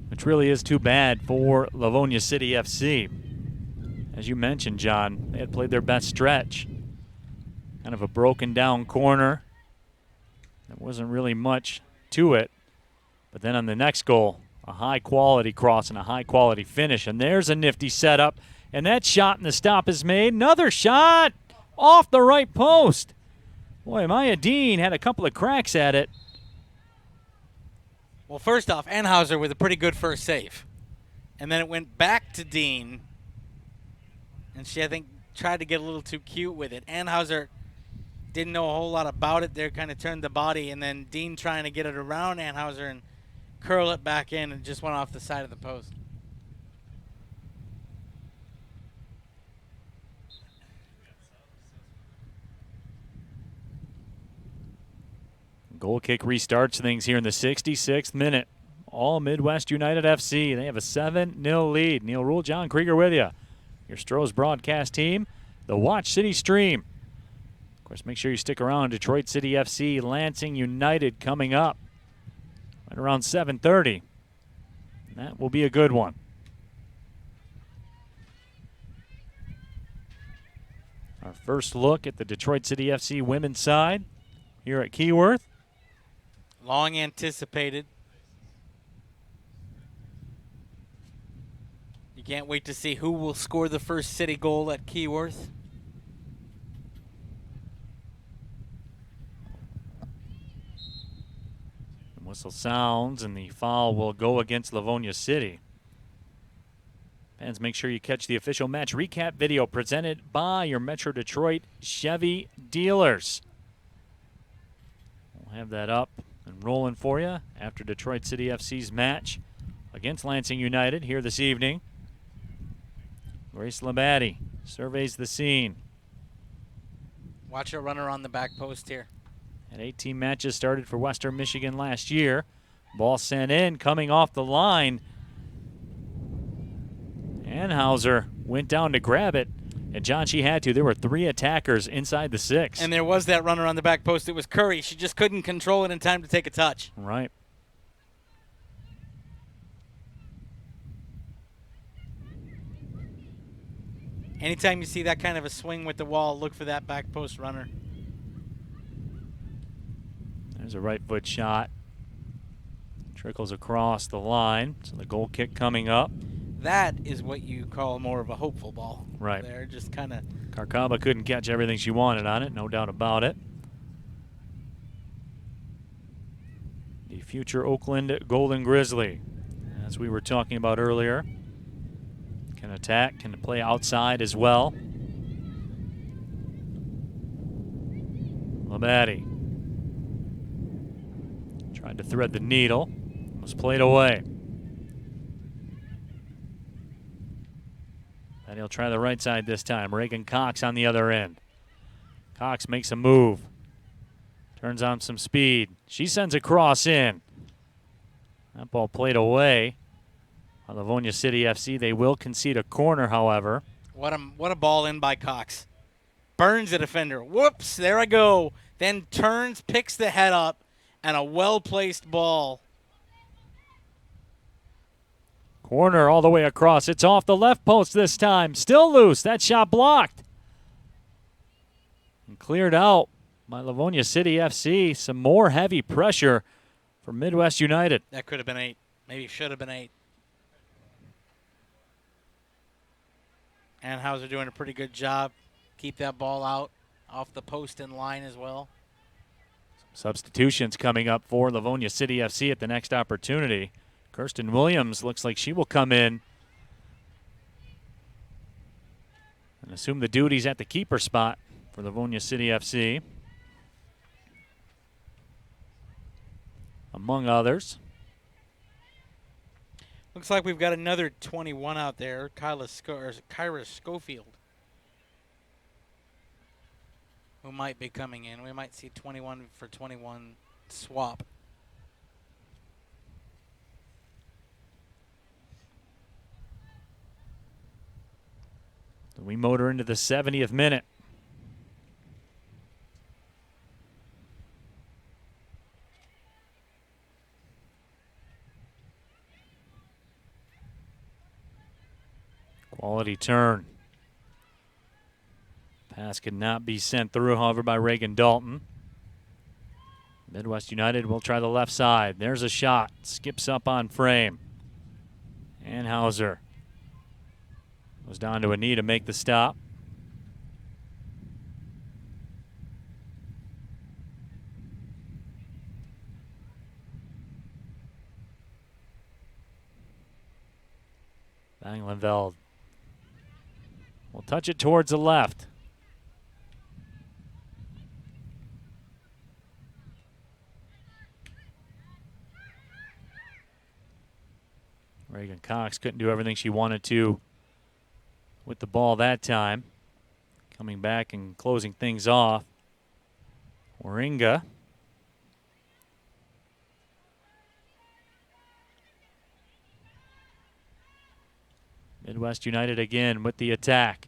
Which really is too bad for Livonia City FC. As you mentioned, John, they had played their best stretch. Kind of a broken down corner. There wasn't really much to it. But then on the next goal, a high-quality cross and a high-quality finish. And there's a nifty setup. And that shot in the stop is made. Another shot off the right post. Boy, Maya Dean had a couple of cracks at it. Well, first off, Anhauser with a pretty good first save. And then it went back to Dean. And she, I think, tried to get a little too cute with it. Anhauser didn't know a whole lot about it there, kind of turned the body, and then Dean trying to get it around Anheuser and curl it back in, and just went off the side of the post. Goal kick restarts things here in the 66th minute. All Midwest United FC. They have a 7-0 lead. Neil Rule, John Krieger with you. Your Stroh's broadcast team, the Watch City Stream. Of course, make sure you stick around. Detroit City FC, Lansing United coming up right around 7:30. That will be a good one. Our first look at the Detroit City FC women's side here at Keyworth. Long anticipated. You can't wait to see who will score the first city goal at Keyworth. The whistle sounds and the foul will go against Livonia City. Fans, make sure you catch the official match recap video presented by your Metro Detroit Chevy dealers. We'll have that up and rolling for you after Detroit City FC's match against Lansing United here this evening. Grace Labadie surveys the scene. Watch a runner on the back post here. Had 18 matches started for Western Michigan last year. Ball sent in, coming off the line. Anheuser went down to grab it. And John, she had to. There were 3 attackers inside the 6. And there was that runner on the back post. It was Curry. She just couldn't control it in time to take a touch. Right. Anytime you see that kind of a swing with the wall, look for that back post runner. There's a right foot shot. Trickles across the line. So the goal kick coming up. That is what you call more of a hopeful ball. Right. There, just kind of. Carcaba couldn't catch everything she wanted on it, no doubt about it. The future Oakland Golden Grizzly, as we were talking about earlier, can attack, can play outside as well. Labadie tried to thread the needle, was played away. And he'll try the right side this time. Reagan Cox on the other end. Cox makes a move. Turns on some speed. She sends a cross in. That ball played away. On Livonia City FC, they will concede a corner, however. What a ball in by Cox. Burns the defender. Whoops, there I go. Then turns, picks the head up, and a well-placed ball. Corner all the way across. It's off the left post this time. Still loose. That shot blocked. And cleared out by Livonia City FC. Some more heavy pressure for Midwest United. That could have been 8. Maybe should have been 8. Anheuser doing a pretty good job. Keep that ball out off the post and line as well. Substitutions coming up for Livonia City FC at the next opportunity. Kirsten Williams looks like she will come in and assume the duties at the keeper spot for Livonia City FC, among others. Looks like we've got another 21 out there, Kyra Schofield, who might be coming in. We might see 21 for 21 swap. We motor into the 70th minute. Quality turn. Pass could not be sent through, however, by Reagan Dalton. Midwest United will try the left side. There's a shot. Skips up on frame. Anheuser goes down to a knee to make the stop. Banglenveld will touch it towards the left. Reagan Cox couldn't do everything she wanted to with the ball that time. Coming back and closing things off. Waringa. Midwest United again with the attack.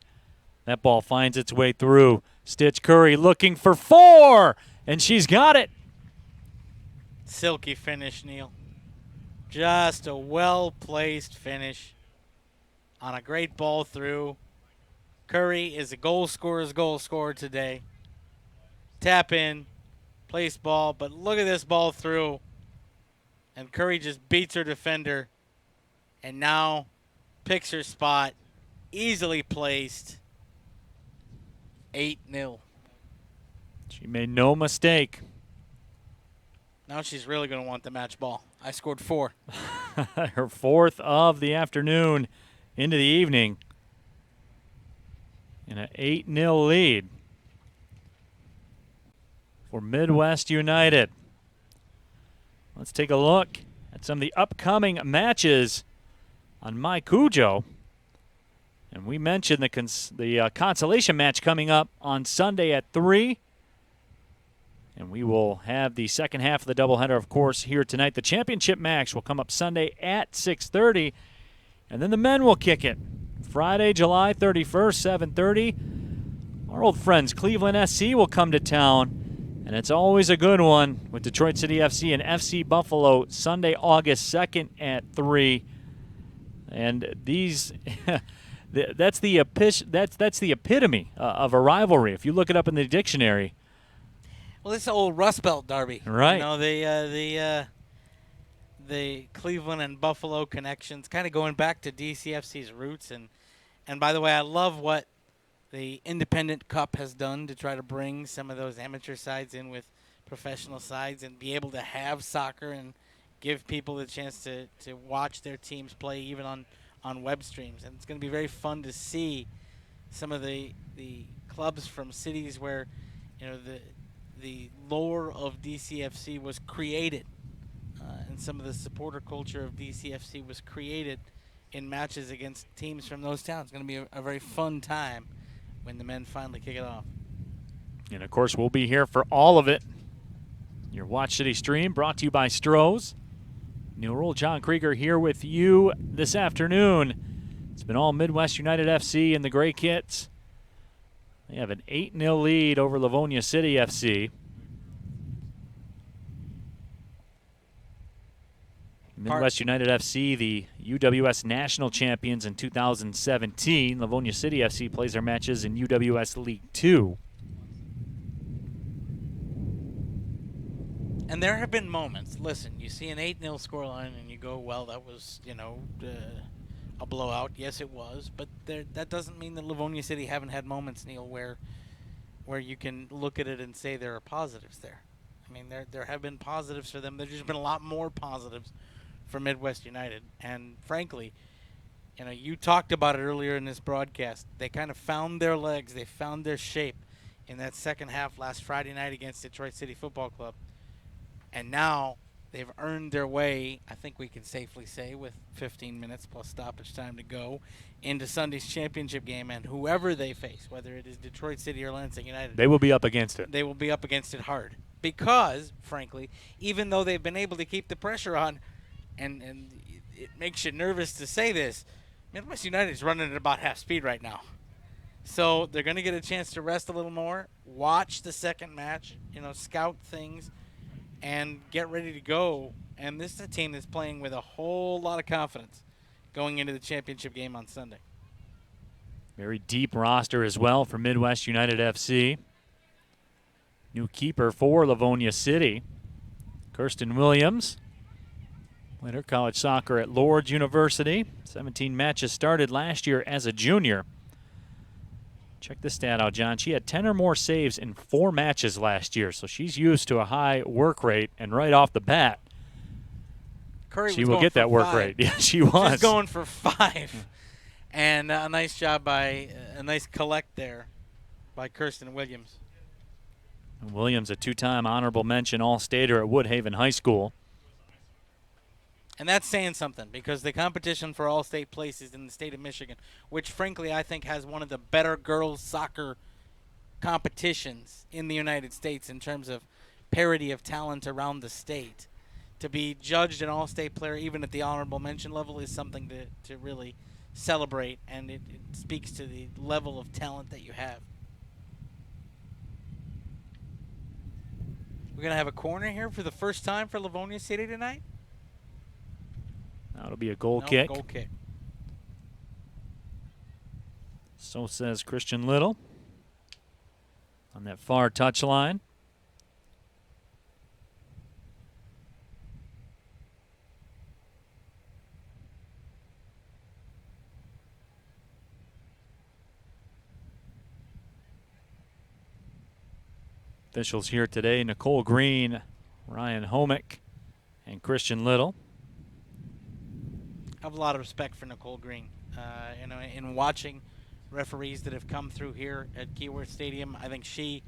That ball finds its way through. Stitch Curry looking for 4, and she's got it. Silky finish, Neil. Just a well-placed finish on a great ball through. Curry is a goal scorer today. Tap in, place ball, but look at this ball through. And Curry just beats her defender and now picks her spot, easily placed. 8-0. She made no mistake. Now she's really going to want the match ball. I scored 4. Her 4th of the afternoon into the evening. In an 8-0 lead for Midwest United. Let's take a look at some of the upcoming matches on My Cujo. And we mentioned the consolation match coming up on Sunday at 3. And we will have the second half of the doubleheader, of course, here tonight. The championship match will come up Sunday at 6:30. And then the men will kick it. Friday, July 31st, 7:30. Our old friends, Cleveland SC, will come to town. And it's always a good one with Detroit City FC and FC Buffalo Sunday, August 2nd at 3. And these... That's the epitome of a rivalry. If you look it up in the dictionary. Well, this is the old Rust Belt derby. Right. You know, the Cleveland and Buffalo connections, kind of going back to DCFC's roots. And by the way, I love what the Independent Cup has done to try to bring some of those amateur sides in with professional sides and be able to have soccer and give people the chance to watch their teams play even on web streams. And it's going to be very fun to see some of the clubs from cities where, you know, the lore of DCFC was created and some of the supporter culture of DCFC was created in matches against teams from those towns. It's going to be a very fun time when the men finally kick it off. And, of course, we'll be here for all of it. Your Watch City stream brought to you by Stroh's. Neil Roll, John Krieger here with you this afternoon. It's been all Midwest United FC and the Gray Kits. They have an 8-0 lead over Livonia City FC. Midwest United FC, the UWS National Champions in 2017. Livonia City FC plays their matches in UWS League 2. And there have been moments. Listen, you see an 8-0 scoreline and you go, well, that was, you know, a blowout. Yes, it was. But that doesn't mean that Livonia City haven't had moments, Neil, where you can look at it and say there are positives there. I mean, there have been positives for them. There's just been a lot more positives for Midwest United. And frankly, you know, you talked about it earlier in this broadcast. They kind of found their legs. They found their shape in that second half last Friday night against Detroit City Football Club. And now they've earned their way, I think we can safely say, with 15 minutes plus stoppage time to go into Sunday's championship game. And whoever they face, whether it is Detroit City or Lansing United, they will be up against it. They will be up against it hard. Because, frankly, even though they've been able to keep the pressure on, and it makes you nervous to say this, Midwest United is running at about half speed right now. So they're going to get a chance to rest a little more, watch the second match, you know, scout things, and get ready to go. And this is a team that's playing with a whole lot of confidence going into the championship game on Sunday. Very deep roster as well for Midwest United FC. New keeper for Livonia City, Kirsten Williams. Played her college soccer at Lourdes University. 17 matches started last year as a junior. Check this stat out, John. She had 10 or more saves in 4 matches last year, so she's used to a high work rate, and right off the bat, she will get that work rate. Yeah, she was. She's going for 5. And a nice job by, a nice collect there by Kirsten Williams. Williams, a 2-time honorable mention All-Stater at Woodhaven High School. And that's saying something, because the competition for all state places in the state of Michigan, which frankly I think has one of the better girls soccer competitions in the United States in terms of parity of talent around the state, to be judged an all-state player even at the honorable mention level is something to really celebrate, and it speaks to the level of talent that you have. We're going to have a corner here for the first time for Livonia City tonight. That'll be a goal kick. Goal kick. So says Christian Little on that far touchline. Officials here today: Nicole Green, Ryan Homick, and Christian Little. I have a lot of respect for Nicole Green. In watching referees that have come through here at Keyworth Stadium, I think she,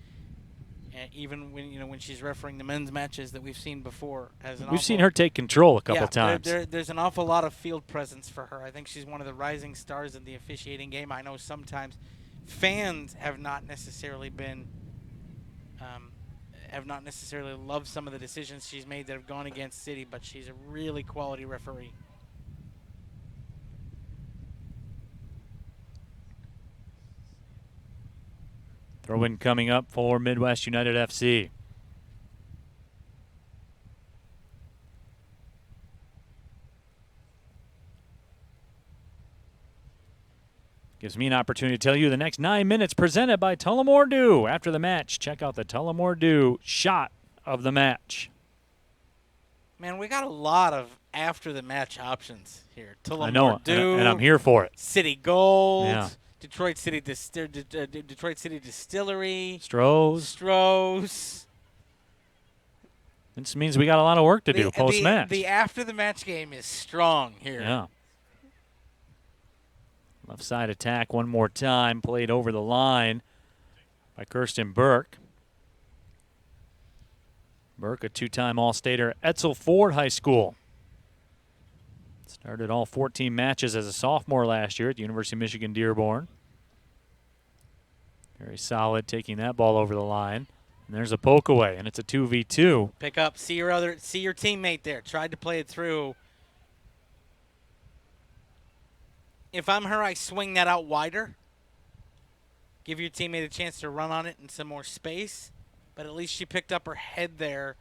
even when she's refereeing the men's matches that we've seen before, we've seen her take control a couple times. There's an awful lot of field presence for her. I think she's one of the rising stars in the officiating game. I know sometimes fans have not necessarily loved some of the decisions she's made that have gone against City, but she's a really quality referee. Throw-in coming up for Midwest United FC. Gives me an opportunity to tell you the next 9 minutes presented by Tullamore Dew. After the match, check out the Tullamore Dew shot of the match. Man, we got a lot of after-the-match options here. Tullamore I know, Dew, and I'm here for it. City Gold. Yeah. Detroit City Distillery. Stroh's. This means we got a lot of work to do post-match. The after-the-match game is strong here. Yeah. Left side attack one more time. Played over the line by Kirsten Burke. Burke, a two-time All-Stater at Etzel Ford High School. Started all 14 matches as a sophomore last year at the University of Michigan Dearborn. Very solid taking that ball over the line. And there's a poke away, and it's a 2v2. Pick up, see your teammate there. Tried to play it through. If I'm her, I swing that out wider. Give your teammate a chance to run on it in some more space. But at least she picked up her head there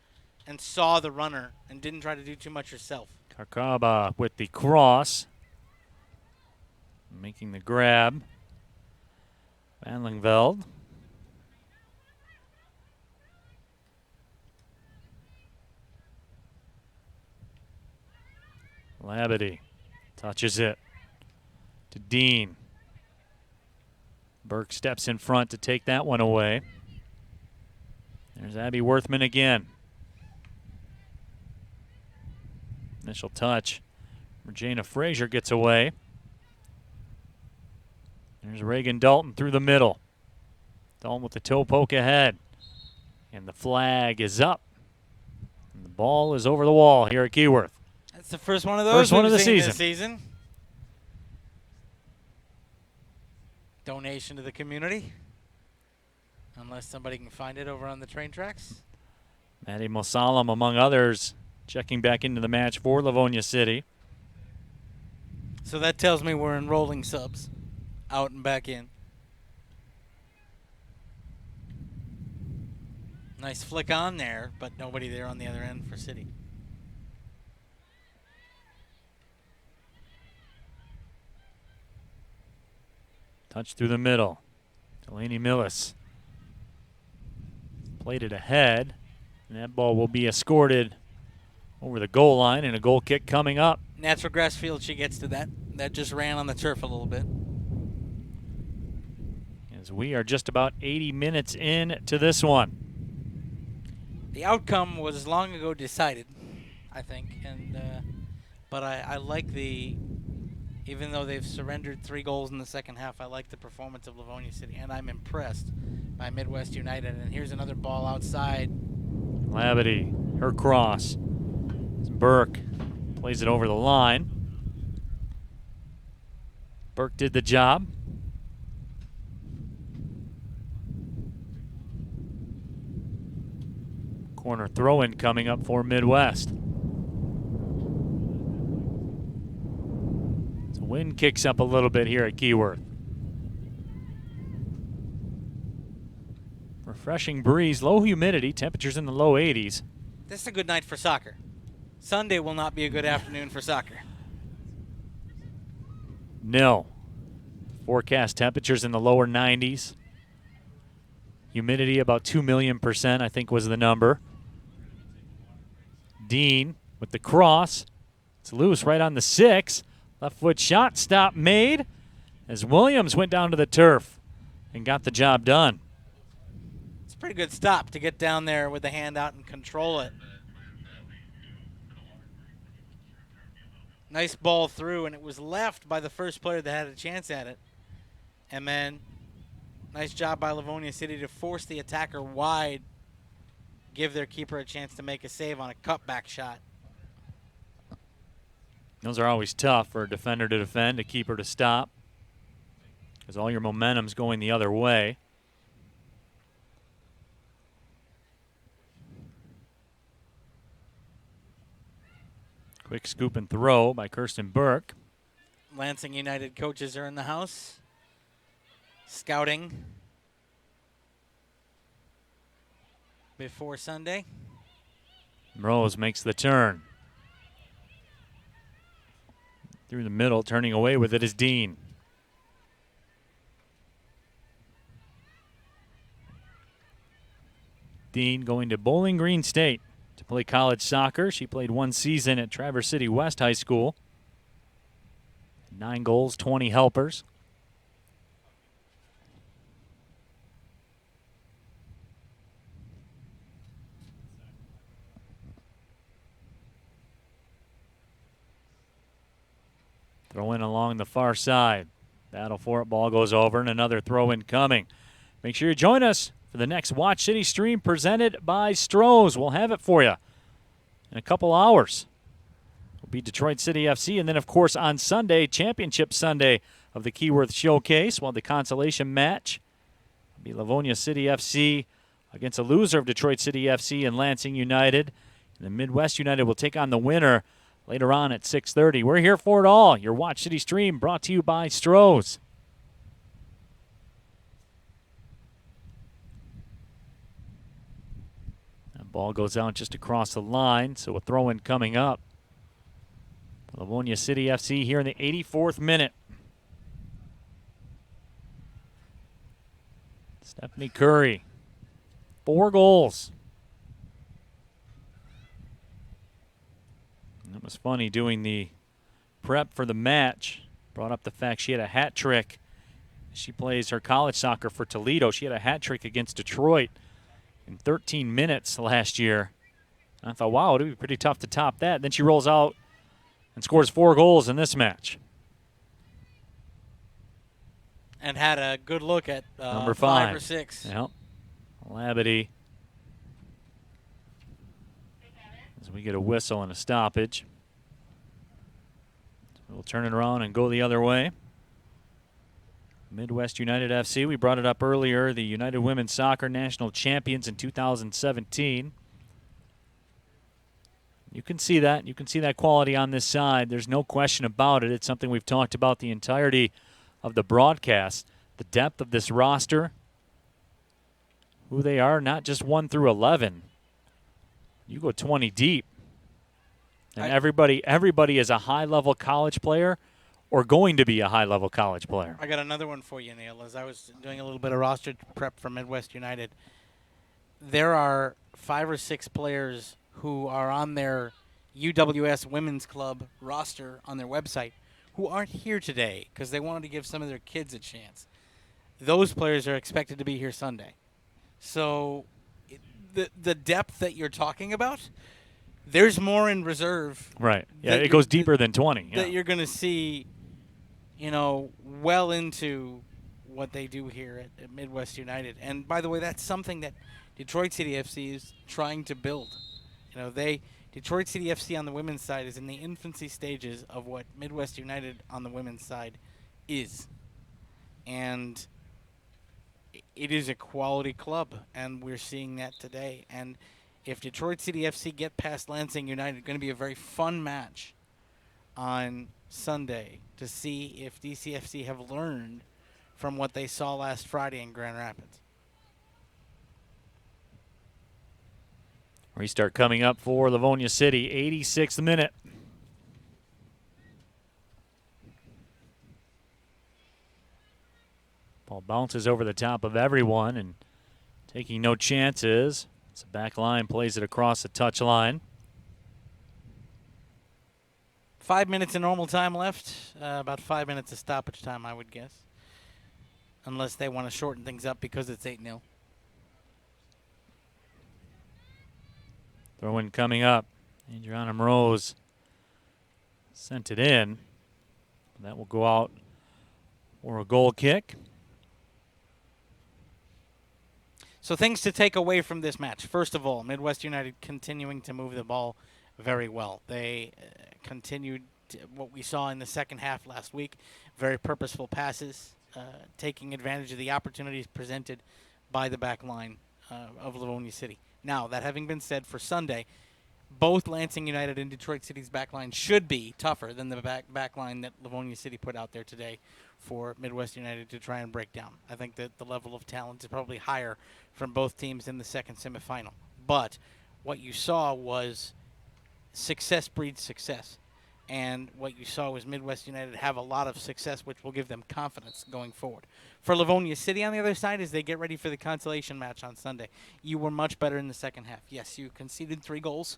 and saw the runner and didn't try to do too much herself. Karkaba with the cross. Making the grab. Van Lingveld. Labadie touches it to Dean. Burke steps in front to take that one away. There's Abby Worthman again. Initial touch. Regina Frazier gets away. There's Reagan Dalton through the middle. Dalton with the toe poke ahead. And the flag is up. And the ball is over the wall here at Keyworth. That's the first one of those First one of the this season. season. Donation to the community. Unless somebody can find it over on the train tracks. Maddie Mosalam, among others, checking back into the match for Livonia City. So that tells me we're enrolling subs out and back in. Nice flick on there, but nobody there on the other end for City. Touch through the middle. Delaney Millis played it ahead, and that ball will be escorted over the goal line, and a goal kick coming up. Natural grass field, she gets to that. That just ran on the turf a little bit. As we are just about 80 minutes in to this one. The outcome was long ago decided, I think, and but I like the, even though they've surrendered 3 goals in the second half, I like the performance of Livonia City, and I'm impressed by Midwest United. And here's another ball outside. Labadie, her cross. Burke Plays it over the line. Burke did the job. Corner throw-in coming up for Midwest. So wind kicks up a little bit here at Keyworth. Refreshing breeze, low humidity, temperatures in the low 80s. This is a good night for soccer. Sunday will not be a good afternoon for soccer. No. Forecast temperatures in the lower 90s. Humidity about 2,000,000%, I think was the number. Dean with the cross. It's loose right on the 6. Left foot shot, stop made as Williams went down to the turf and got the job done. It's a pretty good stop to get down there with the hand out and control it. Nice ball through, and it was left by the first player that had a chance at it. And then nice job by Livonia City to force the attacker wide, give their keeper a chance to make a save on a cutback shot. Those are always tough for a defender to defend, a keeper to stop, because all your momentum's going the other way. Quick scoop and throw by Kirsten Burke. Lansing United coaches are in the house, scouting before Sunday. Rose makes the turn. Through the middle, turning away with it is Dean. Dean going to Bowling Green State to play college soccer. She played one season at Traverse City West High School. 9 goals, 20 helpers. Throw in along the far side. Battle for it. Ball goes over, and another throw in coming. Make sure you join us for the next Watch City stream presented by Stroh's. We'll have it for you in a couple hours. It'll be Detroit City FC, and then, of course, on Sunday, Championship Sunday of the Keyworth Showcase, while the consolation match will be Livonia City FC against a loser of Detroit City FC and Lansing United. And the Midwest United will take on the winner later on at 6:30. We're here for it all. Your Watch City stream brought to you by Stroh's. That ball goes out just across the line, so a throw-in coming up. Livonia City FC here in the 84th minute. Stephanie Curry, 4 goals. It was funny doing the prep for the match. Brought up the fact she had a hat trick. She plays her college soccer for Toledo. She had a hat trick against Detroit in 13 minutes last year. And I thought, wow, it would be pretty tough to top that. Then she rolls out and scores 4 goals in this match. And had a good look at number 5. 5 or 6. Yep. Labadie. As we get a whistle and a stoppage. So we'll turn it around and go the other way. Midwest United FC, we brought it up earlier, the United Women's Soccer National Champions in 2017. You can see that. You can see that quality on this side. There's no question about it. It's something we've talked about the entirety of the broadcast. The depth of this roster, who they are, not just 1 through 11. You go 20 deep. And everybody is a high-level college player or going to be a high-level college player. I got another one for you, Neil. As I was doing a little bit of roster prep for Midwest United, there are 5 or 6 players who are on their UWS Women's Club roster on their website who aren't here today because they wanted to give some of their kids a chance. Those players are expected to be here Sunday. So the depth that you're talking about, there's more in reserve. Right. Yeah, it goes deeper than 20. That you're going to see, well into what they do here at Midwest United. And by the way, that's something that Detroit City FC is trying to build. Detroit City FC on the women's side is in the infancy stages of what Midwest United on the women's side is. And it is a quality club, and we're seeing that today. And if Detroit City FC get past Lansing United, it's going to be a very fun match on Sunday to see if DCFC have learned from what they saw last Friday in Grand Rapids. Restart coming up for Livonia City, 86th minute. Ball bounces over the top of everyone and taking no chances. So back line plays it across the touchline. 5 minutes of normal time left. About 5 minutes of stoppage time, I would guess. Unless they want to shorten things up because it's 8-0. Throw-in coming up. Adriana Rose sent it in. That will go out for a goal kick. So things to take away from this match. First of all, Midwest United continuing to move the ball very well. They continued what we saw in the second half last week. Very purposeful passes, taking advantage of the opportunities presented by the back line of Livonia City. Now, that having been said, for Sunday, both Lansing United and Detroit City's back line should be tougher than the back line that Livonia City put out there today for Midwest United to try and break down. I think that the level of talent is probably higher from both teams in the second semifinal. But what you saw was success breeds success. And what you saw was Midwest United have a lot of success, which will give them confidence going forward. For Livonia City on the other side, as they get ready for the consolation match on Sunday, you were much better in the second half. Yes, you conceded 3 goals,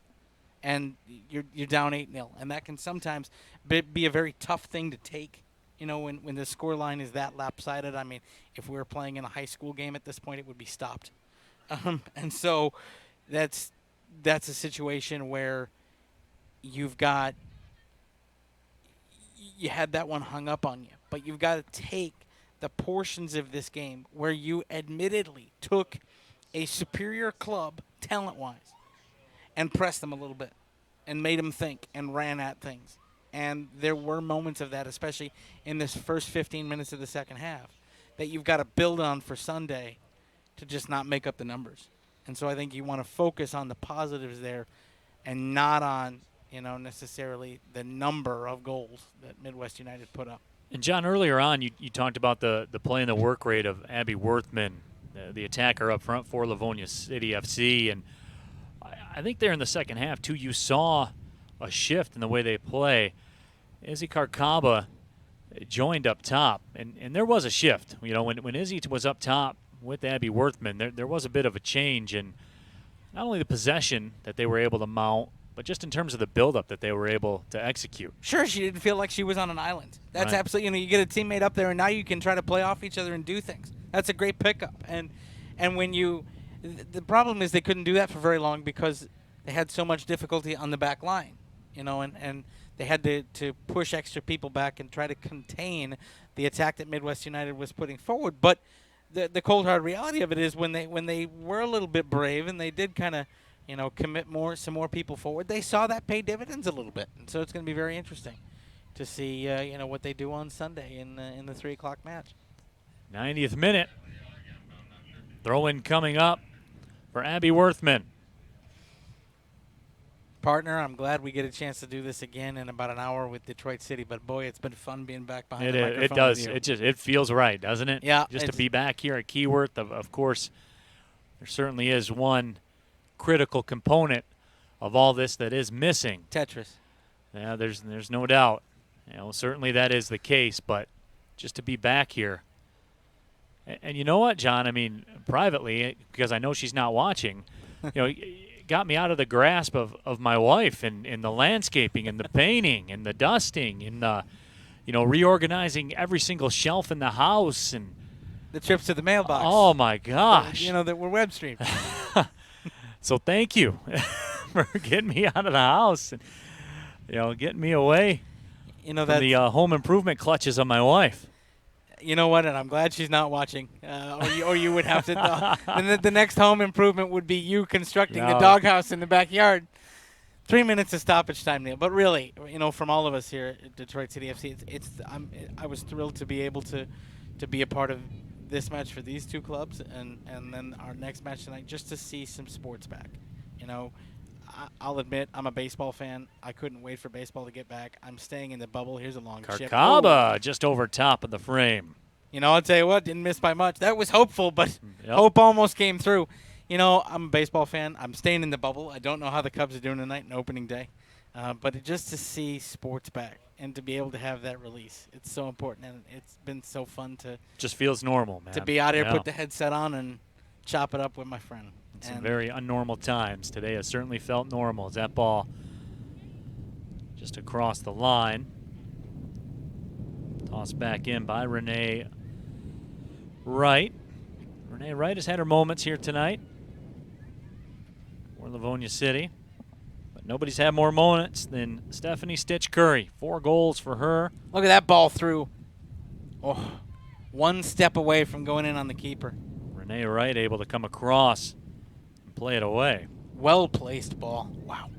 and you're down 8-0. And that can sometimes be a very tough thing to take, you know, when the score line is that lopsided. I mean, if we were playing in a high school game at this point, it would be stopped. And so that's a situation where you had that one hung up on you. But you've got to take the portions of this game where you admittedly took a superior club, talent-wise, and pressed them a little bit and made them think and ran at things. And there were moments of that, especially in this first 15 minutes of the second half, that you've got to build on for Sunday to just not make up the numbers. And so I think you want to focus on the positives there and not on, you know, necessarily the number of goals that Midwest United put up. And, John, earlier on, you talked about the play and the work rate of Abby Worthman, the attacker up front for Livonia City FC. And I think there in the second half, too, you saw a shift in the way they play. Izzy Karkaba joined up top, and there was a shift. You know, when Izzy was up top with Abby Worthman, there was a bit of a change in not only the possession that they were able to mount, but just in terms of the buildup that they were able to execute. Sure, she didn't feel like she was on an island. That's right. Absolutely, you know, you get a teammate up there, and now you can try to play off each other and do things. That's a great pickup. And when the problem is they couldn't do that for very long because they had so much difficulty on the back line, you know, and they had to push extra people back and try to contain the attack that Midwest United was putting forward. But the cold hard reality of it is when they were a little bit brave and they did kind of, you know, commit some more people forward, they saw that pay dividends a little bit. And so it's going to be very interesting to see, you know, what they do on Sunday in the 3 o'clock match. 90th minute. Throw-in coming up for Abby Worthman. Partner, I'm glad we get a chance to do this again in about an hour with Detroit City. But, boy, it's been fun being back behind the microphone. It does. With you. It feels right, doesn't it? Yeah. Just to be back here at Keyworth, of course, there certainly is one critical component of all this that is missing. Tetris. Yeah, there's no doubt. You know, certainly that is the case, but just to be back here. And you know what, John? I mean, privately, because I know she's not watching, you know, it got me out of the grasp of my wife and the landscaping and the painting and the dusting and the, you know, reorganizing every single shelf in the house and the trips to the mailbox. Oh my gosh! You know that we're web streamed. So thank you for getting me out of the house and, you know, getting me away, you know, from the home improvement clutches of my wife. You know what? And I'm glad she's not watching, or you would have to. And the next home improvement would be you constructing the doghouse in the backyard. 3 minutes of stoppage time, Neil. But really, from all of us here at Detroit City FC, I was thrilled to be able to be a part of this match for these two clubs, and then our next match tonight, just to see some sports back. I'll admit, I'm a baseball fan. I couldn't wait for baseball to get back. I'm staying in the bubble. Here's a long chip. Carcaba just over top of the frame. I'll tell you what, didn't miss by much. That was hopeful, but hope almost came through. I'm a baseball fan. I'm staying in the bubble. I don't know how the Cubs are doing tonight in opening day. But just to see sports back and to be able to have that release, it's so important. And it's been so fun to just feels normal, man. To be out here, put the headset on, and chop it up with my friend. Some very unnormal times. Today has certainly felt normal as that ball just across the line. Tossed back in by Renee Wright. Renee Wright has had her moments here tonight for Livonia City, but nobody's had more moments than Stephanie Stitch Curry. 4 goals for her. Look at that ball through. Oh, one step away from going in on the keeper. Renee Wright able to come across and play it away. Well-placed ball. Wow.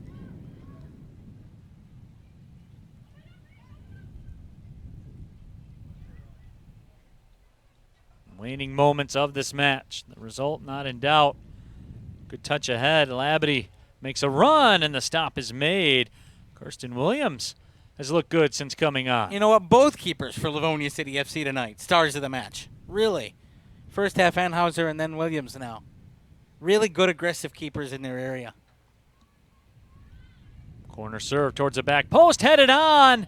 Waning moments of this match. The result not in doubt. Good touch ahead. Labadie makes a run, and the stop is made. Kirsten Williams has looked good since coming on. You know what? Both keepers for Livonia City FC tonight. Stars of the match. Really. First half, Anhauser, and then Williams now. Really good aggressive keepers in their area. Corner serve towards the back post. Headed on.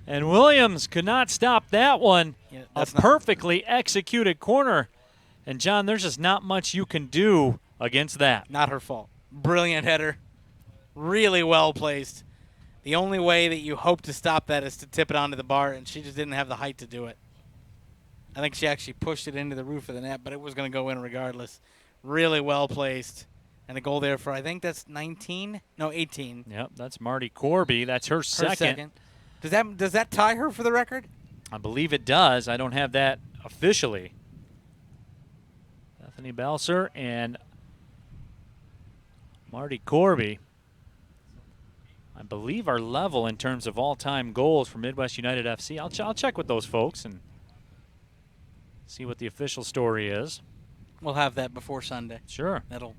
And Williams could not stop that one. Yeah, a perfectly executed corner. And, John, there's just not much you can do against that. Not her fault. Brilliant header. Really well placed. The only way that you hope to stop that is to tip it onto the bar, and she just didn't have the height to do it. I think she actually pushed it into the roof of the net, but it was going to go in regardless. Really well placed. And a goal there for, I think that's 19? No, 18. Yep, that's Marty Corby. That's her second. Does that tie her for the record? I believe it does. I don't have that officially. Bethany Balser and Marty Corby, I believe, are level in terms of all-time goals for Midwest United FC. I'll check with those folks and see what the official story is. We'll have that before Sunday. Sure. That'll.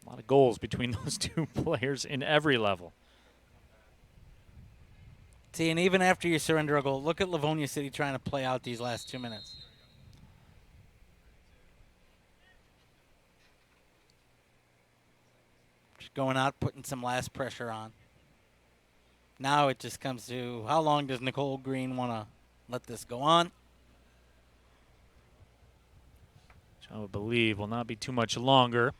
A lot of goals between those two players in every level. See, and even after you surrender a goal, look at Livonia City trying to play out these last 2 minutes. Just going out, putting some last pressure on. Now it just comes to, how long does Nicole Green want to let this go on? Which I would believe will not be too much longer.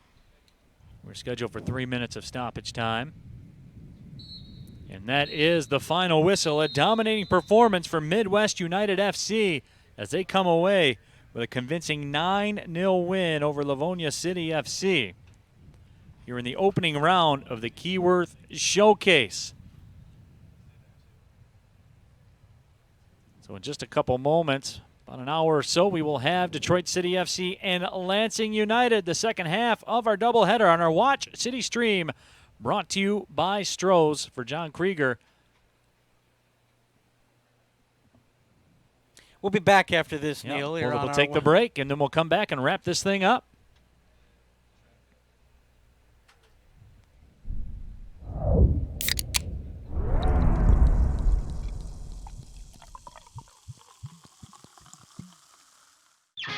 We're scheduled for 3 minutes of stoppage time. And that is the final whistle. A dominating performance for Midwest United FC as they come away with a convincing 9-0 win over Livonia City FC. You're in the opening round of the Keyworth Showcase. So in just a couple moments, about an hour or so, we will have Detroit City FC and Lansing United, the second half of our doubleheader on our Watch City stream. Brought to you by Stroh's. For John Krieger. We'll be back after this, Yep. Neil. We'll take the break, and then we'll come back and wrap this thing up.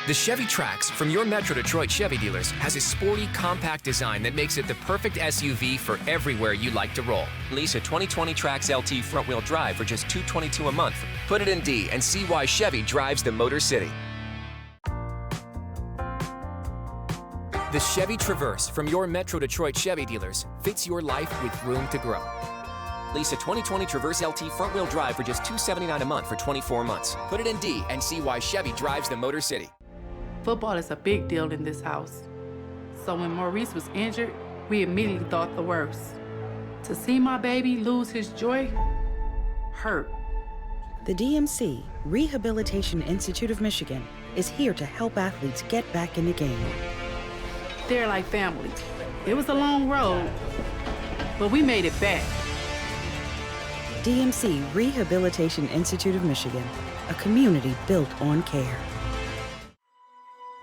The Chevy Trax from your Metro Detroit Chevy dealers has a sporty, compact design that makes it the perfect SUV for everywhere you like to roll. Lease a 2020 Trax LT front-wheel drive for just $222 a month. Put it in D and see why Chevy drives the Motor City. The Chevy Traverse from your Metro Detroit Chevy dealers fits your life with room to grow. Lease a 2020 Traverse LT front-wheel drive for just $279 a month for 24 months. Put it in D and see why Chevy drives the Motor City. Football is a big deal in this house. So when Maurice was injured, we immediately thought the worst. To see my baby lose his joy hurt. The DMC, Rehabilitation Institute of Michigan, is here to help athletes get back in the game. They're like family. It was a long road, but we made it back. DMC Rehabilitation Institute of Michigan, a community built on care.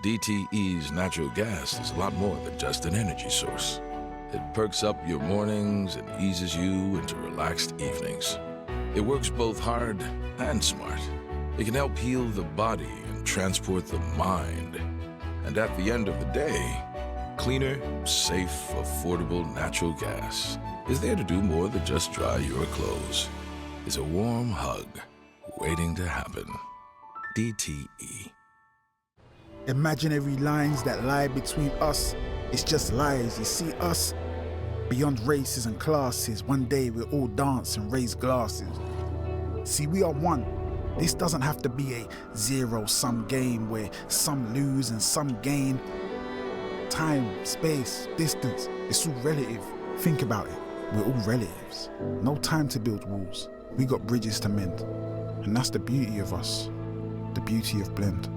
DTE's natural gas is a lot more than just an energy source. It perks up your mornings and eases you into relaxed evenings. It works both hard and smart. It can help heal the body and transport the mind. And at the end of the day, cleaner, safe, affordable natural gas is there to do more than just dry your clothes. It's a warm hug waiting to happen. DTE. Imaginary lines that lie between us, it's just lies. You see us beyond races and classes. One day we'll all dance and raise glasses. See, we are one. This doesn't have to be a zero-sum game where some lose and some gain. Time, space, distance, it's all relative. Think about it. We're all relatives. No time to build walls. We got bridges to mend. And that's the beauty of us. The beauty of blend.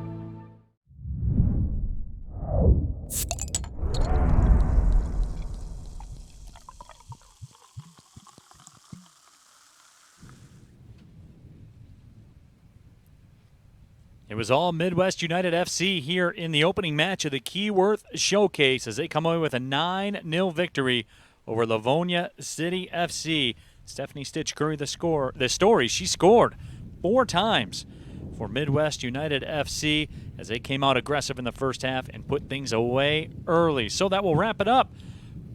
It was all Midwest United FC here in the opening match of the Keyworth Showcase as they come away with a 9-0 victory over Livonia City FC. Stephanie Stitch Curry the story. She scored 4 times for Midwest United FC as they came out aggressive in the first half and put things away early. So that will wrap it up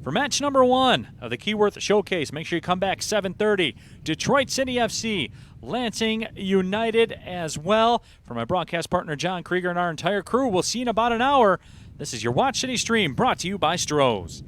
for match number 1 of the Keyworth Showcase. Make sure you come back 7:30. Detroit City FC, Lansing United as well. For my broadcast partner John Krieger and our entire crew, we'll see you in about an hour. This is your Watch City Stream brought to you by Stroh's.